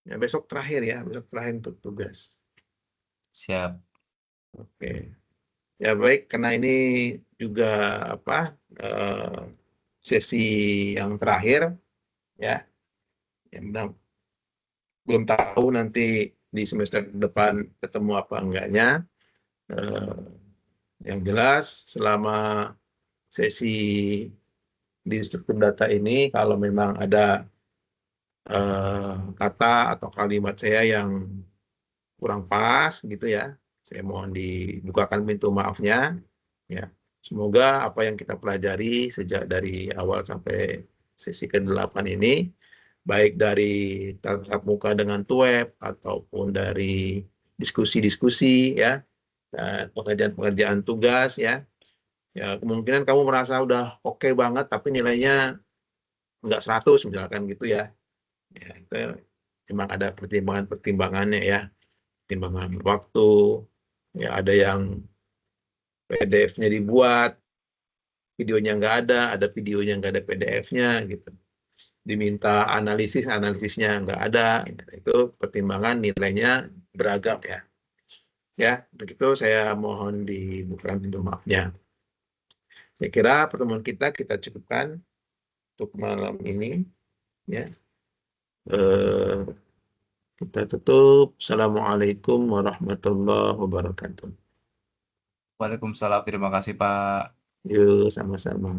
Ya, besok terakhir, ya. Besok terakhir untuk tugas. Siap. Oke. Ya, baik. Karena ini juga sesi yang terakhir, ya. Yang belum tahu nanti di semester depan ketemu apa enggaknya. Yang jelas selama sesi di struktur data ini, kalau memang ada kata atau kalimat saya yang kurang pas gitu, ya, saya mohon dibukakan pintu maafnya, ya. Semoga apa yang kita pelajari sejak dari awal sampai sesi ke-8 ini, baik dari tatap muka dengan tuweb ataupun dari diskusi-diskusi, ya, dan pengerjaan-pengerjaan tugas, ya. Ya, kemungkinan kamu merasa udah oke banget tapi nilainya enggak 100 misalkan gitu, ya. Ya, itu memang ada pertimbangan-pertimbangannya, ya. Pertimbangan waktu, ya, ada yang PDF-nya dibuat, videonya nggak ada videonya nggak ada PDF-nya gitu. Diminta analisisnya nggak ada. Itu pertimbangan nilainya beragam, ya. Ya, begitu saya mohon dibukakan pintu maafnya. Saya kira pertemuan kita cukupkan untuk malam ini, ya. Kita tutup. Assalamualaikum warahmatullahi wabarakatuh. Waalaikumsalam. Terima kasih, Pak. Yuk, sama-sama.